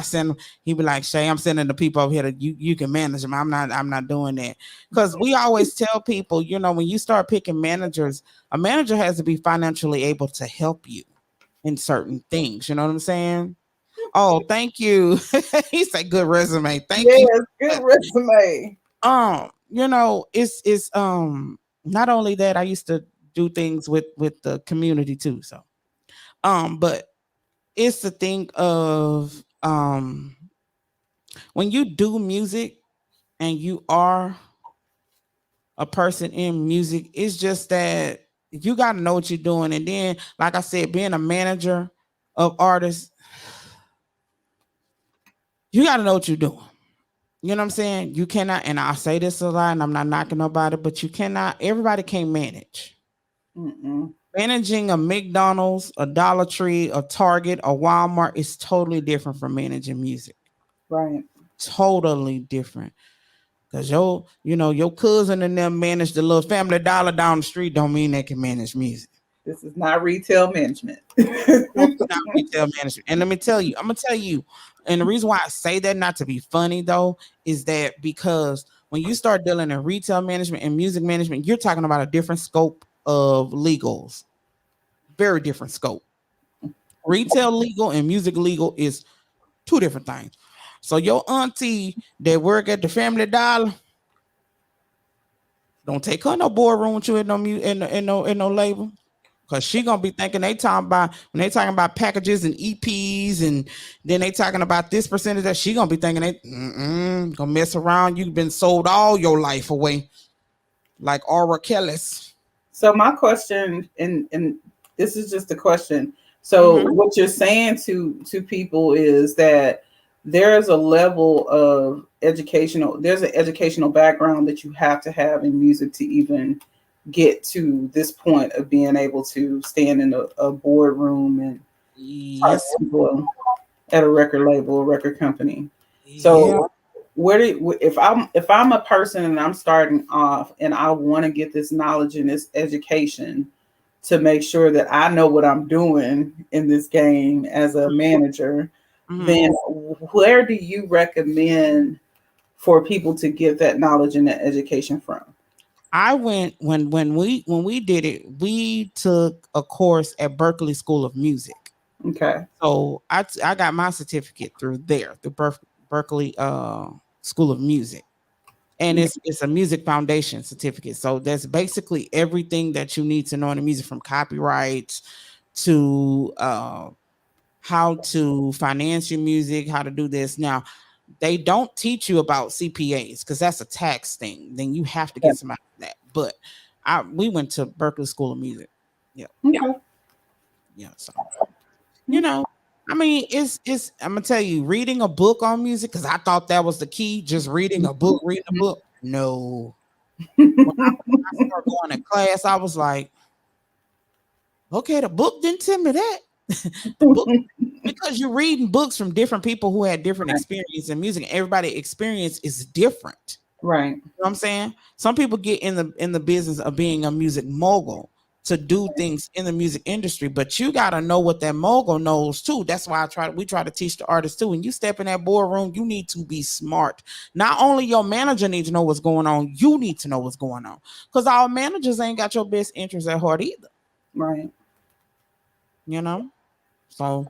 he'd be like, Shay, I'm sending the people over here that you can manage them. I'm not doing that. Because we always tell people, you know, when you start picking managers, a manager has to be financially able to help you in certain things. You know what I'm saying? Oh, thank you. He said, good resume. Thank you. Yes, good resume. You know, it's not only that, I used to do things with the community too. So, but it's the thing of when you do music and you are a person in music, it's just that you got to know what you're doing. And then, like I said, being a manager of artists, you got to know what you're doing. You know what I'm saying? You cannot, and I say this a lot, and I'm not knocking nobody, but you cannot, everybody can't manage. Mm-mm. Managing a McDonald's, a Dollar Tree, a Target, a Walmart is totally different from managing music. Right. Totally different. Cause your cousin and them manage the little Family Dollar down the street don't mean they can manage music. This is not retail management. Not retail management. And let me tell you, I'm gonna tell you, and the reason why I say that, not to be funny though, is that because when you start dealing in retail management and music management, you're talking about a different scope of legals. Very different scope. Retail legal and music legal is two different things. So your auntie that work at the Family Dollar, don't take her no boardroom with you in no label. Cause she gonna be thinking when they talking about packages and EPs, and then they talking about this percentage, that she gonna be thinking they gonna mess around. You've been sold all your life away, like Aura Kellis. So my question, and this is just a question. So what you're saying to people is that there's a level of there's an educational background that you have to have in music to even get to this point of being able to stand in a boardroom and at a record label, a record company. So if I'm a person and I'm starting off and I want to get this knowledge and this education to make sure that I know what I'm doing in this game as a manager, then where do you recommend for people to get that knowledge and that education from? I went when we did it, we took a course at Berklee School of Music. Okay. So I got my certificate through there, the Berklee School of Music. And it's a music foundation certificate. So that's basically everything that you need to know in the music, from copyrights to how to finance your music, how to do this. Now, they don't teach you about CPAs because that's a tax thing. Then you have to get somebody for that. But we went to Berklee School of Music. Yeah. Okay. Yeah. So, I mean, it's I'm gonna tell you, reading a book on music, because I thought that was the key, just reading a book. No. When I started going to class, I was like, okay, the book didn't tell me that. Because you're reading books from different people who had different experience in music. Everybody's experience is different. Right. You know what I'm saying? Some people get in the business of being a music mogul to do things in the music industry, but you got to know what that mogul knows too. That's why we try to teach the artists too. When you step in that boardroom, you need to be smart. Not only your manager needs to know what's going on, you need to know what's going on, because our managers ain't got your best interests at heart either. Right. So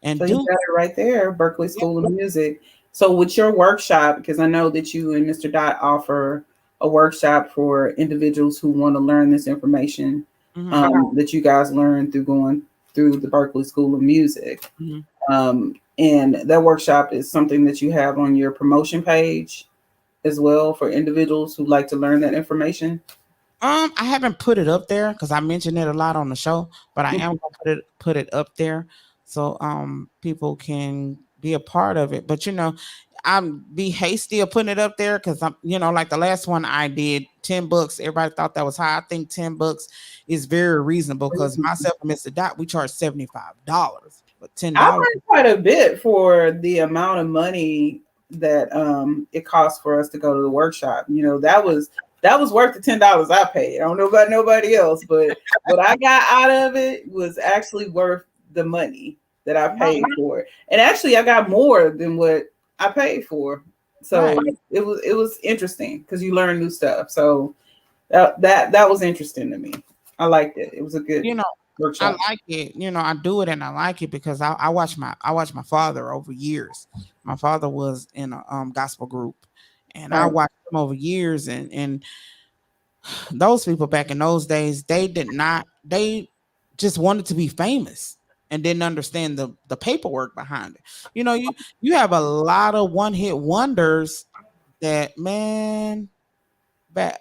you got it right there, Berklee School of Music. So with your workshop, because I know that you and Mr. Dot offer a workshop for individuals who want to learn this information that you guys learned through going through the Berklee School of Music. And that workshop is something that you have on your promotion page as well for individuals who like to learn that information. I haven't put it up there because I mentioned it a lot on the show, but I am gonna put it up there so people can be a part of it. But I'm be hasty of putting it up there because I'm like the last one I did, $10. Everybody thought that was high. I think $10 is very reasonable because myself and Mr. Dot, we charge $75, but $10. I learned quite a bit for the amount of money that it costs for us to go to the workshop. That was worth the $10 I paid. I don't know about nobody else, but what I got out of it was actually worth the money that I paid for it. And actually, I got more than what I paid for. So it was interesting because you learn new stuff. So that was interesting to me. I liked it. It was a good workshop. I like it. I do it and I like it because I watched my father over years. My father was in a gospel group. And I watched them over years, and those people back in those days, they just wanted to be famous and didn't understand the paperwork behind it. You have a lot of one-hit wonders that, man,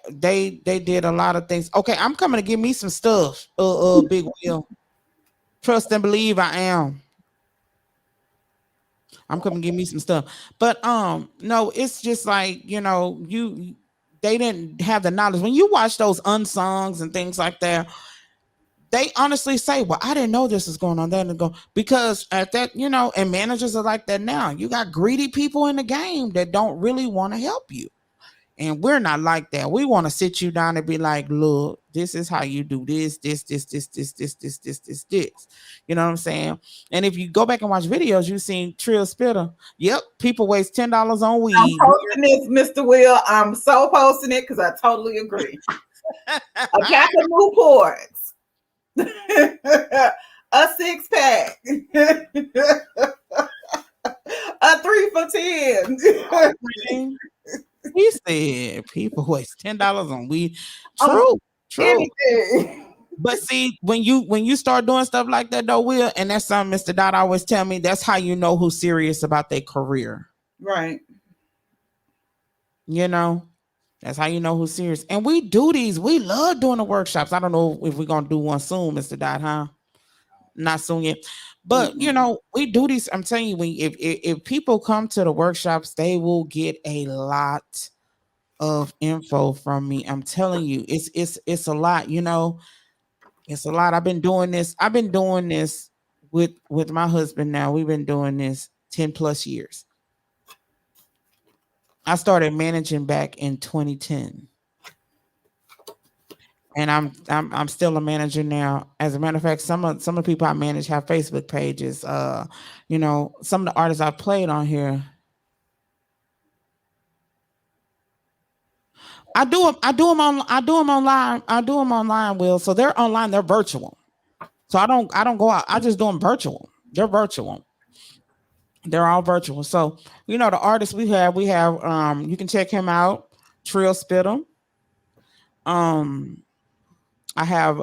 they did a lot of things. Okay, I'm coming to give me some stuff, Big Will. Trust and believe I am. I'm coming to give me some stuff. But no, it's just like, they didn't have the knowledge. When you watch those unsongs and things like that, they honestly say, well, I didn't know this was going on. Then go because at that, and managers are like that now. You got greedy people in the game that don't really want to help you. And we're not like that. We want to sit you down and be like, look, this is how you do this. You know what I'm saying? And if you go back and watch videos, you've seen Trill Spitter. Yep, people waste $10 on weed. I'm posting this, Mr. Will. I'm so posting it because I totally agree. A pack of Newports. A 6-pack. A 3 for 10. He said people waste $10 on weed. True. Anything. But see, when you start doing stuff like that, though, Will, and that's something Mr. Dot always tell me, that's how you know who's serious about their career. Right. You know, that's how you know who's serious. And we do these. We love doing the workshops. I don't know if we're gonna do one soon, Mr. Dot, huh? Not soon yet. But you know, we do these. I'm telling you, if people come to the workshops, they will get a lot of info from me. I'm telling you, it's a lot, you know. It's a lot. I've been doing this with my husband now. We've been doing this 10 plus years. I started managing back in 2010. And I'm still a manager now. As a matter of fact, some of the people I manage have Facebook pages. You know, some of the artists I've played on here. I do them online, Will. So they're online, they're virtual. So I don't go out. I just do them virtual. They're virtual. They're all virtual. So, you know, the artists we have, you can check him out, Trill Spitter. I have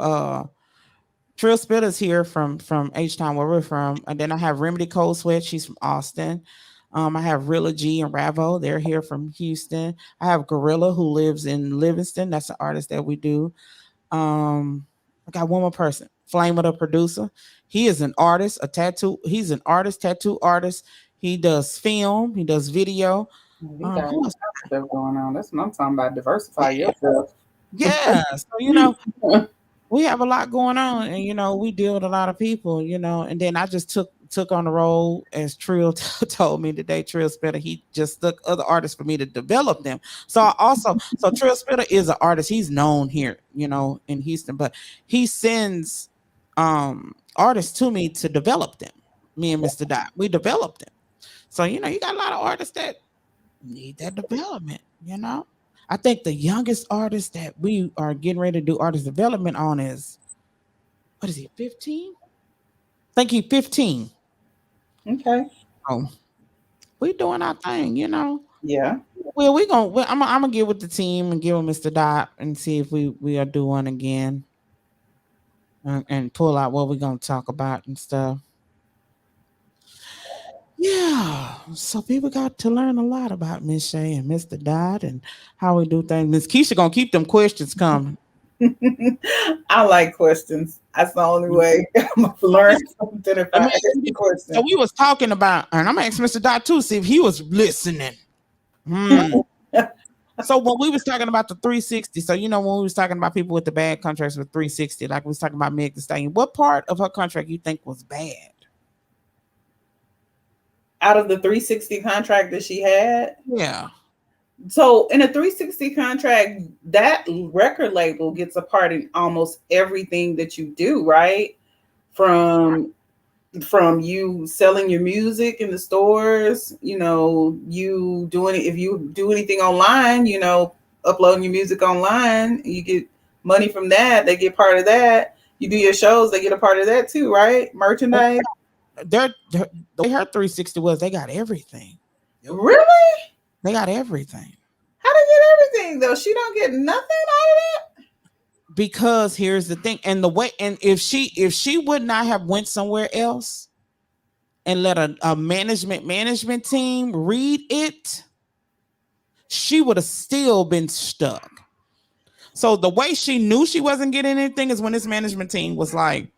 Trill Spitter's here from H-Town, where we're from. And then I have Remedy Cold Sweat. She's from Austin. I have Rilla G and Ravo. They're here from Houston. I have Gorilla, who lives in Livingston. That's an artist that we do. I got one more person, Flamer, the producer. He is an artist, He's an artist, tattoo artist. He does film. He does video. You got stuff going on. That's what I'm talking about. Diversify yourself. Yeah. So, you know, we have a lot going on, and, you know, we deal with a lot of people, you know, and then I just took on the role, as Trill told me today. Trill Spitter, he just took other artists for me to develop them. So Trill Spitter is an artist. He's known here, you know, in Houston, but he sends artists to me to develop them. Me and Mr. Dot, we develop them. So, you know, you got a lot of artists that need that development, you know. I think the youngest artist that we are getting ready to do artist development on is, what is he, 15? I think he's 15. Okay. Oh, we doing our thing, you know. Yeah. Well, I'm gonna get with the team and get with Mr. Dot and see if we are do one again, and pull out what we're gonna talk about and stuff. Yeah, so people got to learn a lot about Miss Shay and Mr. Dot and how we do things. Miss Keisha gonna keep them questions coming. I like questions. That's the only way I'm gonna learn something if I ask a question. So we was talking about, and I'm gonna ask Mr. Dot too, see if he was listening. So when we was talking about the 360, so you know, when we was talking about people with the bad contracts with 360, like we was talking about Meg Thee Stallion, what part of her contract you think was bad? Out of the 360 contract that she had? Yeah. So in a 360 contract, that record label gets a part in almost everything that you do, right? From you selling your music in the stores, you know, you doing it, if you do anything online, you know, uploading your music online, you get money from that. They get part of that. You do your shows, they get a part of that too, right? Merchandise. The way her 360 was, they got everything. Really? They got everything. How they get everything though? She don't get nothing out of that? Because here's the thing, and the way, and if she would not have went somewhere else and let a management team read it, she would have still been stuck. So the way she knew she wasn't getting anything is when this management team was like,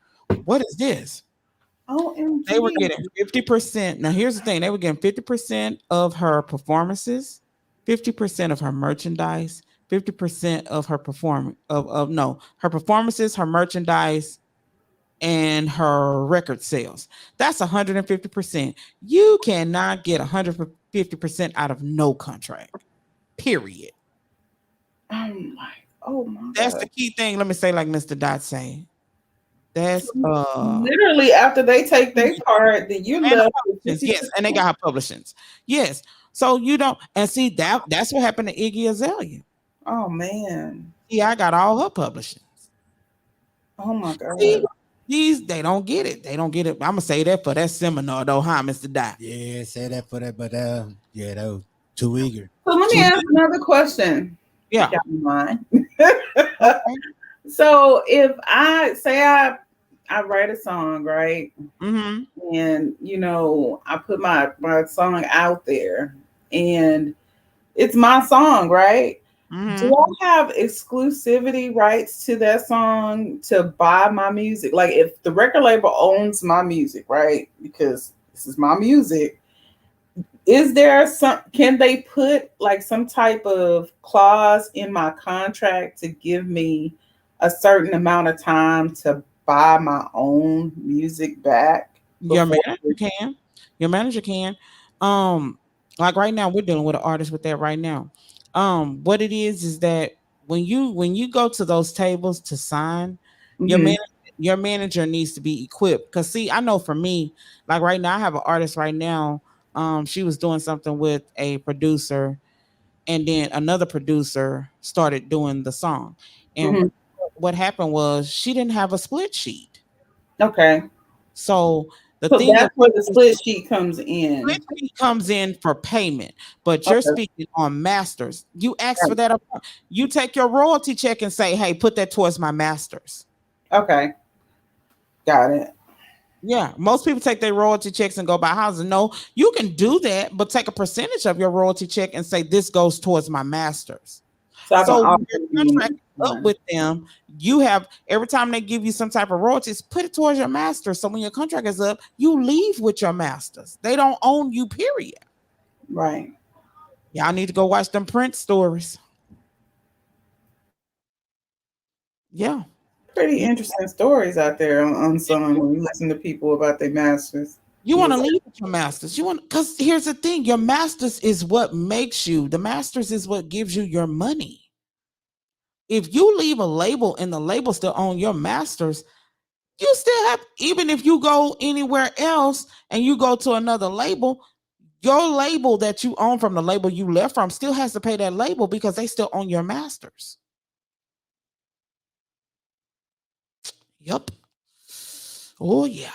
"What is this?" OMG. They were getting 50%. Now here's the thing: they were getting 50% of her performances, 50% of her merchandise, 50% of her her performances, her merchandise, and her record sales. That's 150%. You cannot get 150% out of no contract. Period. I'm like, oh my That's God. the key thing. Let me say, like Mr. Dot say. That's Literally after they take their part, then you and the left with publishings, 50%. yes, and they got her publishings. Yes. So you don't and see that's what happened to Iggy Azalea. Oh man. See, I got all her publishings. Oh my God. See, these they don't get it. They don't get it. I'm gonna say that for that seminar though, huh, Mr. Dot? Yeah, say that for that, but yeah, that was too eager. So let me ask another question. Yeah. If y'all don't mind. So if I say I write a song, right? Mm-hmm. And you know, I put my song out there and it's my song, right? Mm-hmm. Do I have exclusivity rights to that song to buy my music? Like if the record label owns my music, right? Because this is my music. Is there can they put like some type of clause in my contract to give me a certain amount of time to buy my own music back? Your manager can. Your manager can. Like right now, we're dealing with an artist with that right now. What it is that when you go to those tables to sign, Mhm. your manager needs to be equipped. Cause see, I know for me, like right now, I have an artist right now. She was doing something with a producer, and then another producer started doing the song. And Mhm. what happened was she didn't have a split sheet. Okay. So the So thing that's where the split sheet comes in. split sheet comes in for payment, but you're Okay. speaking on masters. You ask for that. You take your royalty check and say, "Hey, put that towards my masters." Okay. Got it. Yeah, most people take their royalty checks and go buy houses. No, you can do that, but take a percentage of your royalty check and say this goes towards my masters. So when your contract up with them, you have every time they give you some type of royalties, put it towards your master. So when your contract is up, you leave with your masters. They don't own you, period. Right. Y'all need to go watch them Prince stories. Yeah. Pretty interesting stories out there on some when you listen to people about their masters. You want to leave with your masters. You want because here's the thing: your masters is what makes you. The masters is what gives you your money. If you leave a label and the label still own your masters, you still have. Even if you go anywhere else and you go to another label, your label that you own from the label you left from still has to pay that label because they still own your masters. Yep. Oh yeah.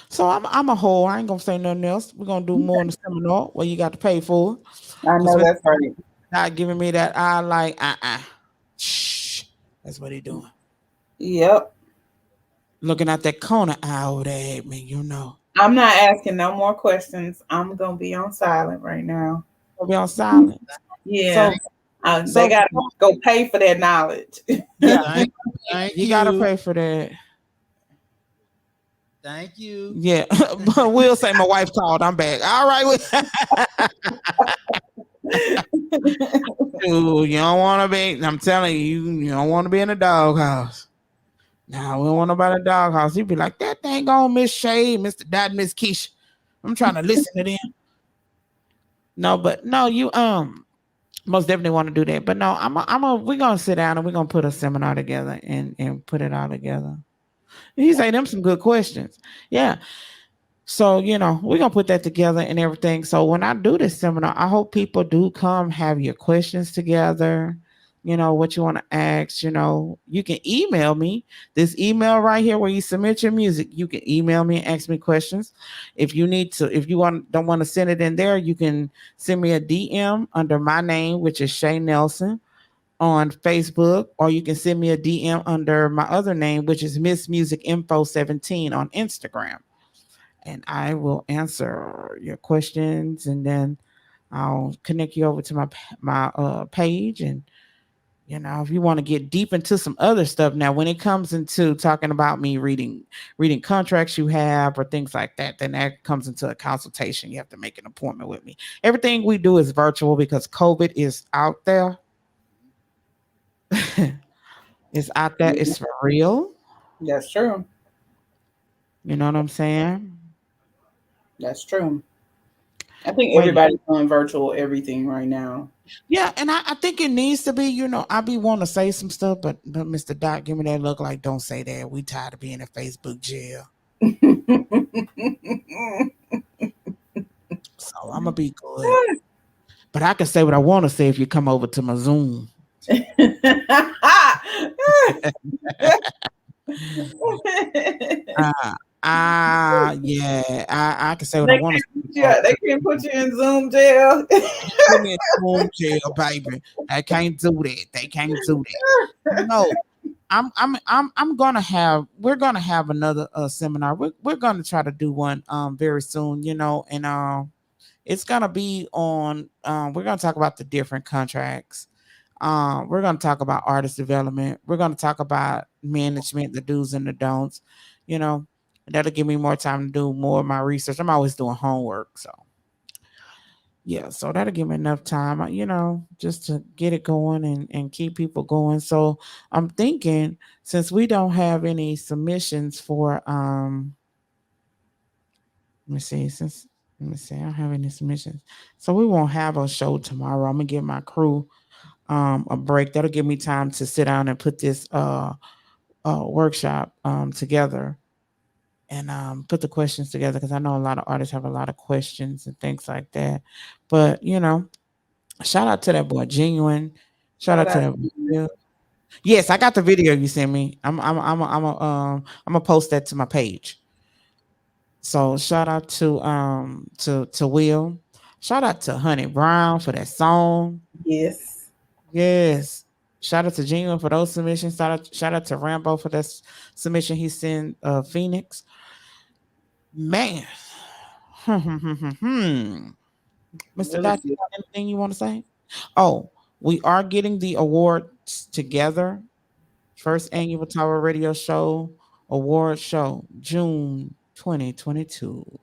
So I'm a whole. I ain't gonna say nothing else. We're gonna do more in the seminar where you got to pay for. I know that's right. Not giving me that eye like Shh. That's what he doing. Yep. Looking at that corner eye over there at me, you know. I'm not asking no more questions. I'm gonna be on silent right now. We'll be on silent. Yeah. So they gotta go pay for that knowledge. Yeah, you gotta pay for that. Thank you. Yeah, but we'll say my wife called. I'm back. All right. Dude, you don't want to be. I'm telling you, you don't want to be in a doghouse. Nah, we don't want nobody in a doghouse. He'd be like, that thing gone, Miss Shay, Mr. Dot, Miss Keisha. I'm trying to listen to them. No, but no, you most definitely want to do that. But no, we're gonna sit down and we're gonna put a seminar together and put it all together. He say them some good questions. Yeah. So, you know, we're going to put that together and everything. So when I do this seminar, I hope people do come have your questions together. You know, what you want to ask, you know, you can email me this email right here where you submit your music. You can email me and ask me questions. If you don't want to send it in there, you can send me a DM under my name, which is Shay Nelson, on Facebook, or you can send me a DM under my other name, which is Miss Music Info 17 on Instagram. And I will answer your questions, and then I'll connect you over to my page. And you know, if you want to get deep into some other stuff, now when it comes into talking about me reading contracts you have or things like that, then that comes into a consultation. You have to make an appointment with me. Everything we do is virtual because COVID is out there. It's out there. It's for real. That's true. You know what I'm saying? That's true. I think Wait. everybody's doing virtual everything right now. Yeah, and I think it needs to be, I be wanting to say some stuff, but Mr. Doc, give me that look like don't say that. We tired of being in Facebook jail. So I'm gonna be good. But I can say what I want to say if you come over to my Zoom. Yeah, I can say what I want to say. They can't put you in Zoom jail. Put me in Zoom jail, baby. They can't do that. They can't do that. No, we're gonna have another seminar. We're gonna try to do one very soon, and it's gonna be on we're gonna talk about the different contracts. We're gonna talk about artist development. We're gonna talk about management, the do's and the don'ts. That'll give me more time to do more of my research. I'm always doing homework, so yeah, so that'll give me enough time, just to get it going and keep people going. So I'm thinking, since we don't have any submissions for let me see, I don't have any submissions, so we won't have a show tomorrow. I'm gonna give my crew a break. That'll give me time to sit down and put this workshop together and put the questions together, because I know a lot of artists have a lot of questions and things like that. But shout out to that boy Genuine. Shout out to that boy. Yes, I got the video you sent me. I'm gonna post that to my page. So shout out to Will. Shout out to Honey Brown for that song. Yes. Shout out to Genuine for those submissions. Shout out to Rambo for that submission he sent Phoenix. Man. Mr. Dot, anything you want to say? Oh, we are getting the awards together. First annual Tower Radio Show award show, June 2022.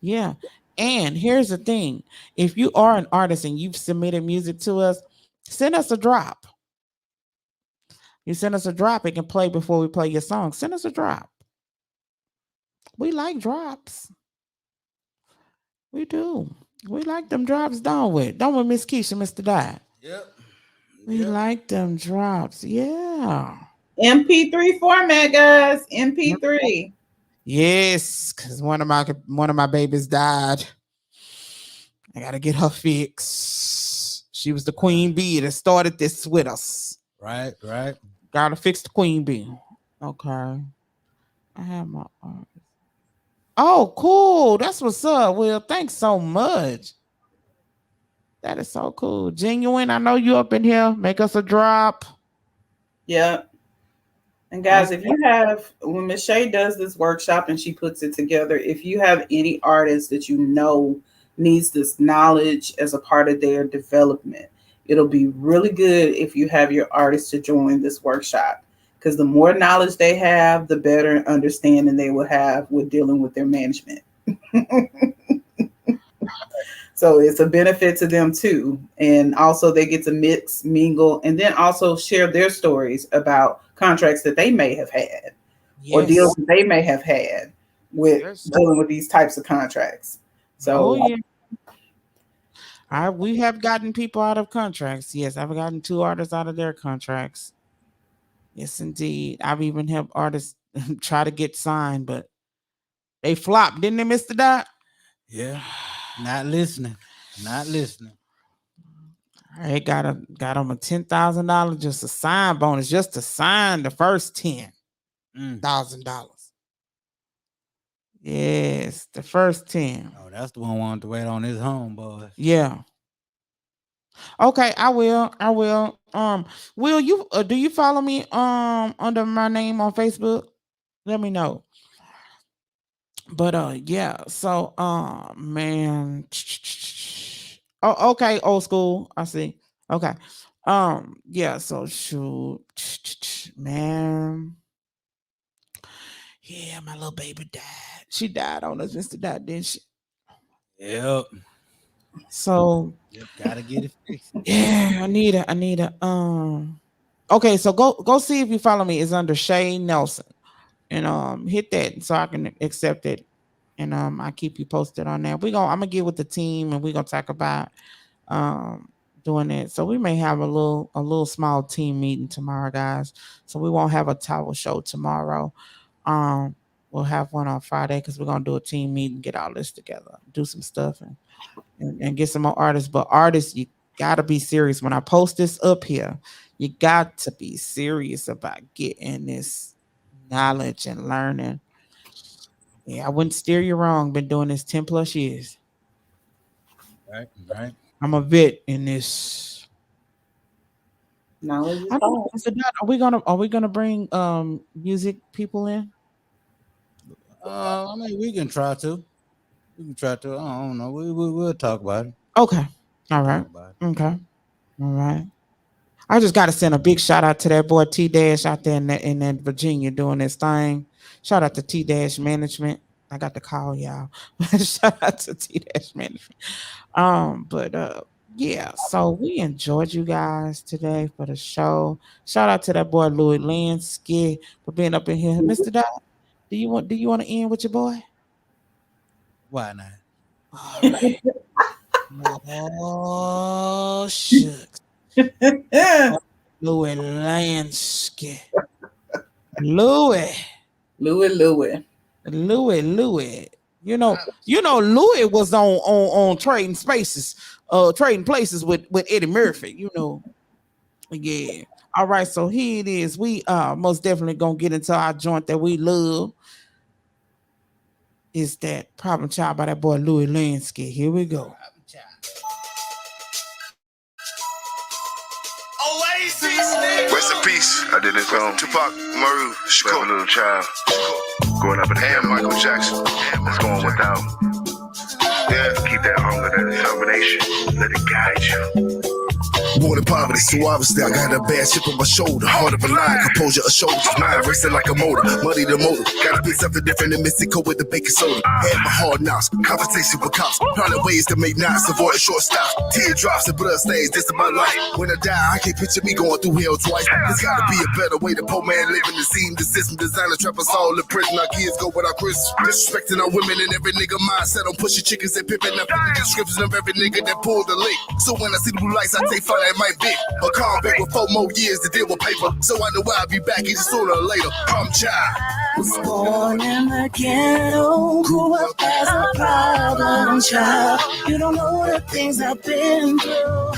Yeah. And here's the thing. If you are an artist and you've submitted music to us, send us a drop. You send us a drop, it can play before we play your song. Send us a drop. We like drops. We do. We like them drops, don't we? Don't we, Miss Keisha, Mr. Dot? Yep. We like them drops. Yeah. MP3 format, guys. MP3. Yes, because one of my babies died. I gotta get her fixed. She was the queen bee that started this with us. Right. Gotta fix the queen bee. Okay. I have my arms. Oh, cool. That's what's up, Will. Thanks so much. That is so cool. Genuine, I know you up in here. Make us a drop. Yeah. And guys, if you have, when Miss Shay does this workshop and she puts it together, if you have any artist that you know needs this knowledge as a part of their development, it'll be really good if you have your artist to join this workshop, because the more knowledge they have, the better understanding they will have with dealing with their management. So it's a benefit to them too. And also they get to mix, mingle, and then also share their stories about contracts that they may have had or deals that they may have had with dealing with these types of contracts. So we have gotten people out of contracts. Yes, I've gotten 2 artists out of their contracts. Yes, indeed. I've even helped artists try to get signed, but they flopped, didn't they, Mr. Dot? Yeah. Not listening. I got them a $10,000 just a sign bonus, just to sign the first $10,000. Yes, the first 10. Oh, that's the one wanted to wait on his homeboy. Yeah. Okay, I will. Will you do you follow me under my name on Facebook? Let me know. But yeah, so man. Oh, okay, old school. I see. Okay. Yeah, so shoot, man. Yeah, my little baby died. She died on us, Mr. Dot, didn't she? Yep. So gotta get it fixed. Yeah, I need a okay, so go see if you follow me. It's under Shay Nelson. And hit that so I can accept it and I keep you posted on that. I'm gonna get with the team, and we're gonna talk about doing it. So we may have a little small team meeting tomorrow, guys. So we won't have a tower show tomorrow. We'll have one on Friday because we're gonna do a team meeting, get all this together, do some stuff, and get some more artists. But artists, you gotta be serious. When I post this up here, you got to be serious about getting this knowledge and learning. Yeah, I wouldn't steer you wrong. Been doing this 10 plus years. Right. I'm a vet in this. Knowledge is I don't know, power. Mr. Dot, are we gonna bring music people in? I mean, we can try to. I don't know. We'll talk about it. Okay. All right. Okay. All right. I just got to send a big shout out to that boy T Dash out there in that Virginia doing this thing. Shout out to T Dash Management. I got the call, y'all. Shout out to T Dash Management. Yeah. So we enjoyed you guys today for the show. Shout out to that boy Louis Lansky for being up in here, Mr. Dot. Do you want to end with your boy? Why not? All right. Oh shucks. Louis Lansky. Louis. You know, Louis was on trading places with Eddie Murphy, you know. Yeah. All right, so here it is. We most definitely gonna get into our joint that we love. Is that Problem Child by that boy Louis Lansky. Here we go. Rest in peace. I did this song. Tupac, Maru, Shakur, little child. Growing up in the hand, Michael Jackson. That's going without. Yeah, keep that hunger, that determination. Let it guide you. Born in poverty, so obviously I got a bad chip on my shoulder. Heart of a lion, composure of shoulders. Mind racing like a motor, muddy the motor. Gotta be something different in Mexico with the baking soda. Had my hard knocks, conversation with cops. Probably ways to make knots, avoid short stops. Teardrops and blood stains, this is my life. When I die, I can't picture me going through hell twice. There's gotta be a better way. The poor man living the scene, the system designer, trap us all in prison. Our kids go without Christmas. Disrespecting our women and every nigga mindset on pushing chickens and pimping up the descriptions of every nigga that pulled the lick. So when I see the blue lights, I take fun at my big. But come back with 4 more years to deal with paper. So I know I'll be back either sooner or later. Problem child. Was born in the ghetto, grew up as a problem child. You don't know the things I've been through.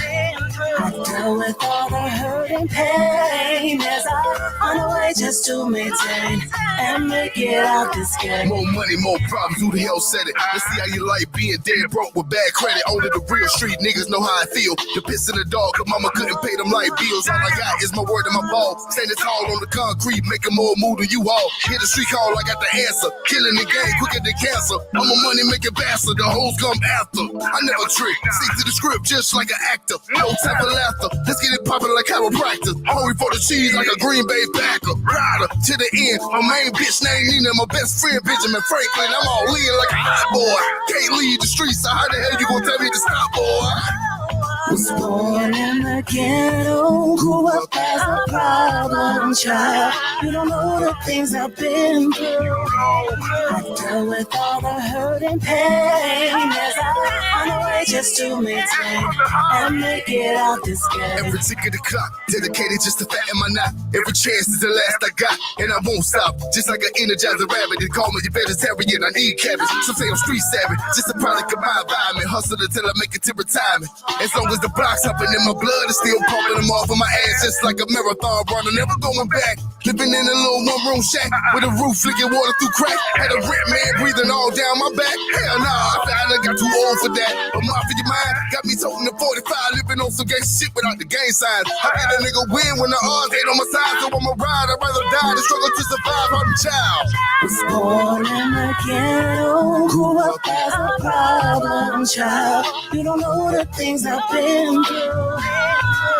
I dealt with all the hurt and pain as I on the way just to maintain and make it out this game. More money, more problems. Who the hell said it? Let's see how you like being dead broke with bad credit. Only the real street niggas know how I feel. The piss in the dog, cause mama couldn't pay them light bills. All I got is my word and my ball. Standing tall on the concrete, making more move than you all. Hit the street call, I got the answer. Killing the game quicker than cancer. I'm a money making bastard, the hoes come after. I never trick, stick to the script just like an actor. No type of laughter, let's get it poppin' like chiropractor. Hungry for the cheese like a Green Bay Packer. Rider to the end, my main bitch named Nina, my best friend Benjamin Franklin. I'm all in like a hot boy. Can't leave the streets, so how the hell you gonna tell me to stop, boy? Was born in the ghetto, grew up as a problem child. You don't know the things I've been through. I dealt with all the hurt and pain as I on the way just to maintain and make it out this game. Every tick of the clock, dedicated just to fatten my knot. Every chance is the last I got, and I won't stop. Just like an energizer rabbit, they call me a vegetarian. I need cabbage. Some say I'm street savage, just a product of my environment. Hustle until I make it to retirement. As long as the block's hopping in my blood, is still pumping them off of my ass, just like a marathon runner, never going back. Living in a little one-room shack with a roof leaking water through crack. Had a rent man breathing all down my back. Hell nah, I done got too old for that. But mafia mind got me toting the 45, living on some gangsta shit without the gang signs. How can a nigga win when the odds ain't on my side? So I'm a ride, I'd rather die than struggle to survive. I'm a child. Was born in the ghetto, grew up as a problem child. You don't know the things I've been through.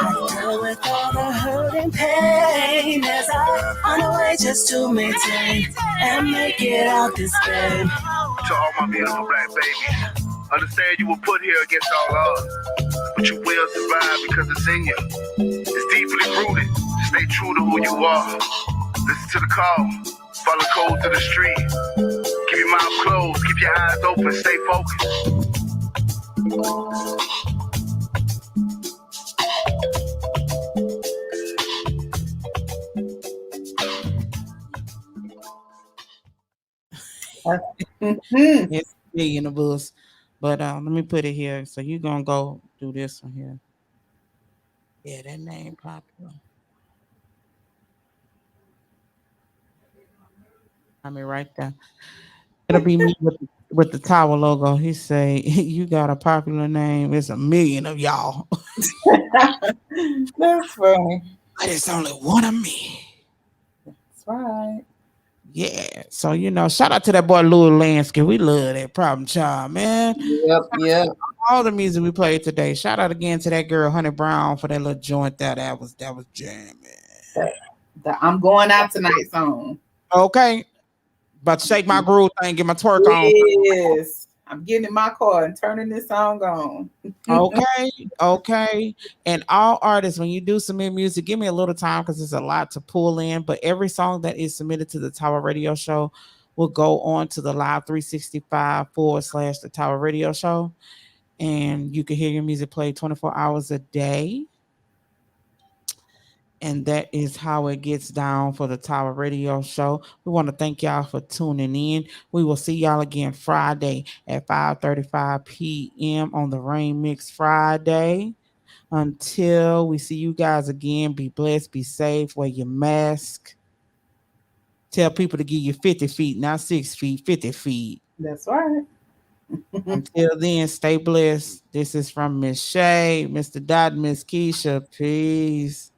I dealt with all the hurt and pain as I on the way just to maintain and make it out this game. To all my beautiful black babies, understand you were put here against all odds, but you will survive because it's in you. It's deeply rooted. Stay true to who you are. Listen to the call. Follow code to the street. Keep your mouth closed, keep your eyes open, stay focused. It's me in the bus. But let me put it here. So you're gonna go do this one here. Yeah, that name popular. I mean, right there. It'll be me with the tower logo. He say, "You got a popular name. It's a million of y'all, That's funny. but it's only one of me." That's right. Yeah. So shout out to that boy Louis Lansky. We love that Problem Child, man. Yep. All the music we played today. Shout out again to that girl Honey Brown for that little joint that was jamming. The I'm going out tonight song. Okay. About to shake my groove thing, get my twerk on. Yes. I'm getting in my car and turning this song on. Okay. And all artists, when you do submit music, give me a little time because there's a lot to pull in. But every song that is submitted to the Tower Radio Show will go on to the Live 365 / the Tower Radio Show. And you can hear your music played 24 hours a day. And that is how it gets down for the Tower Radio Show. We want to thank y'all for tuning in. We will see y'all again Friday at 5:35 p.m. on the Rain Mix Friday. Until we see you guys again, be blessed, be safe, wear your mask. Tell people to give you 50 feet, not 6 feet, 50 feet. That's right. Until then, stay blessed. This is from Miss Shay, Mr. Dot, Miss Keisha. Peace.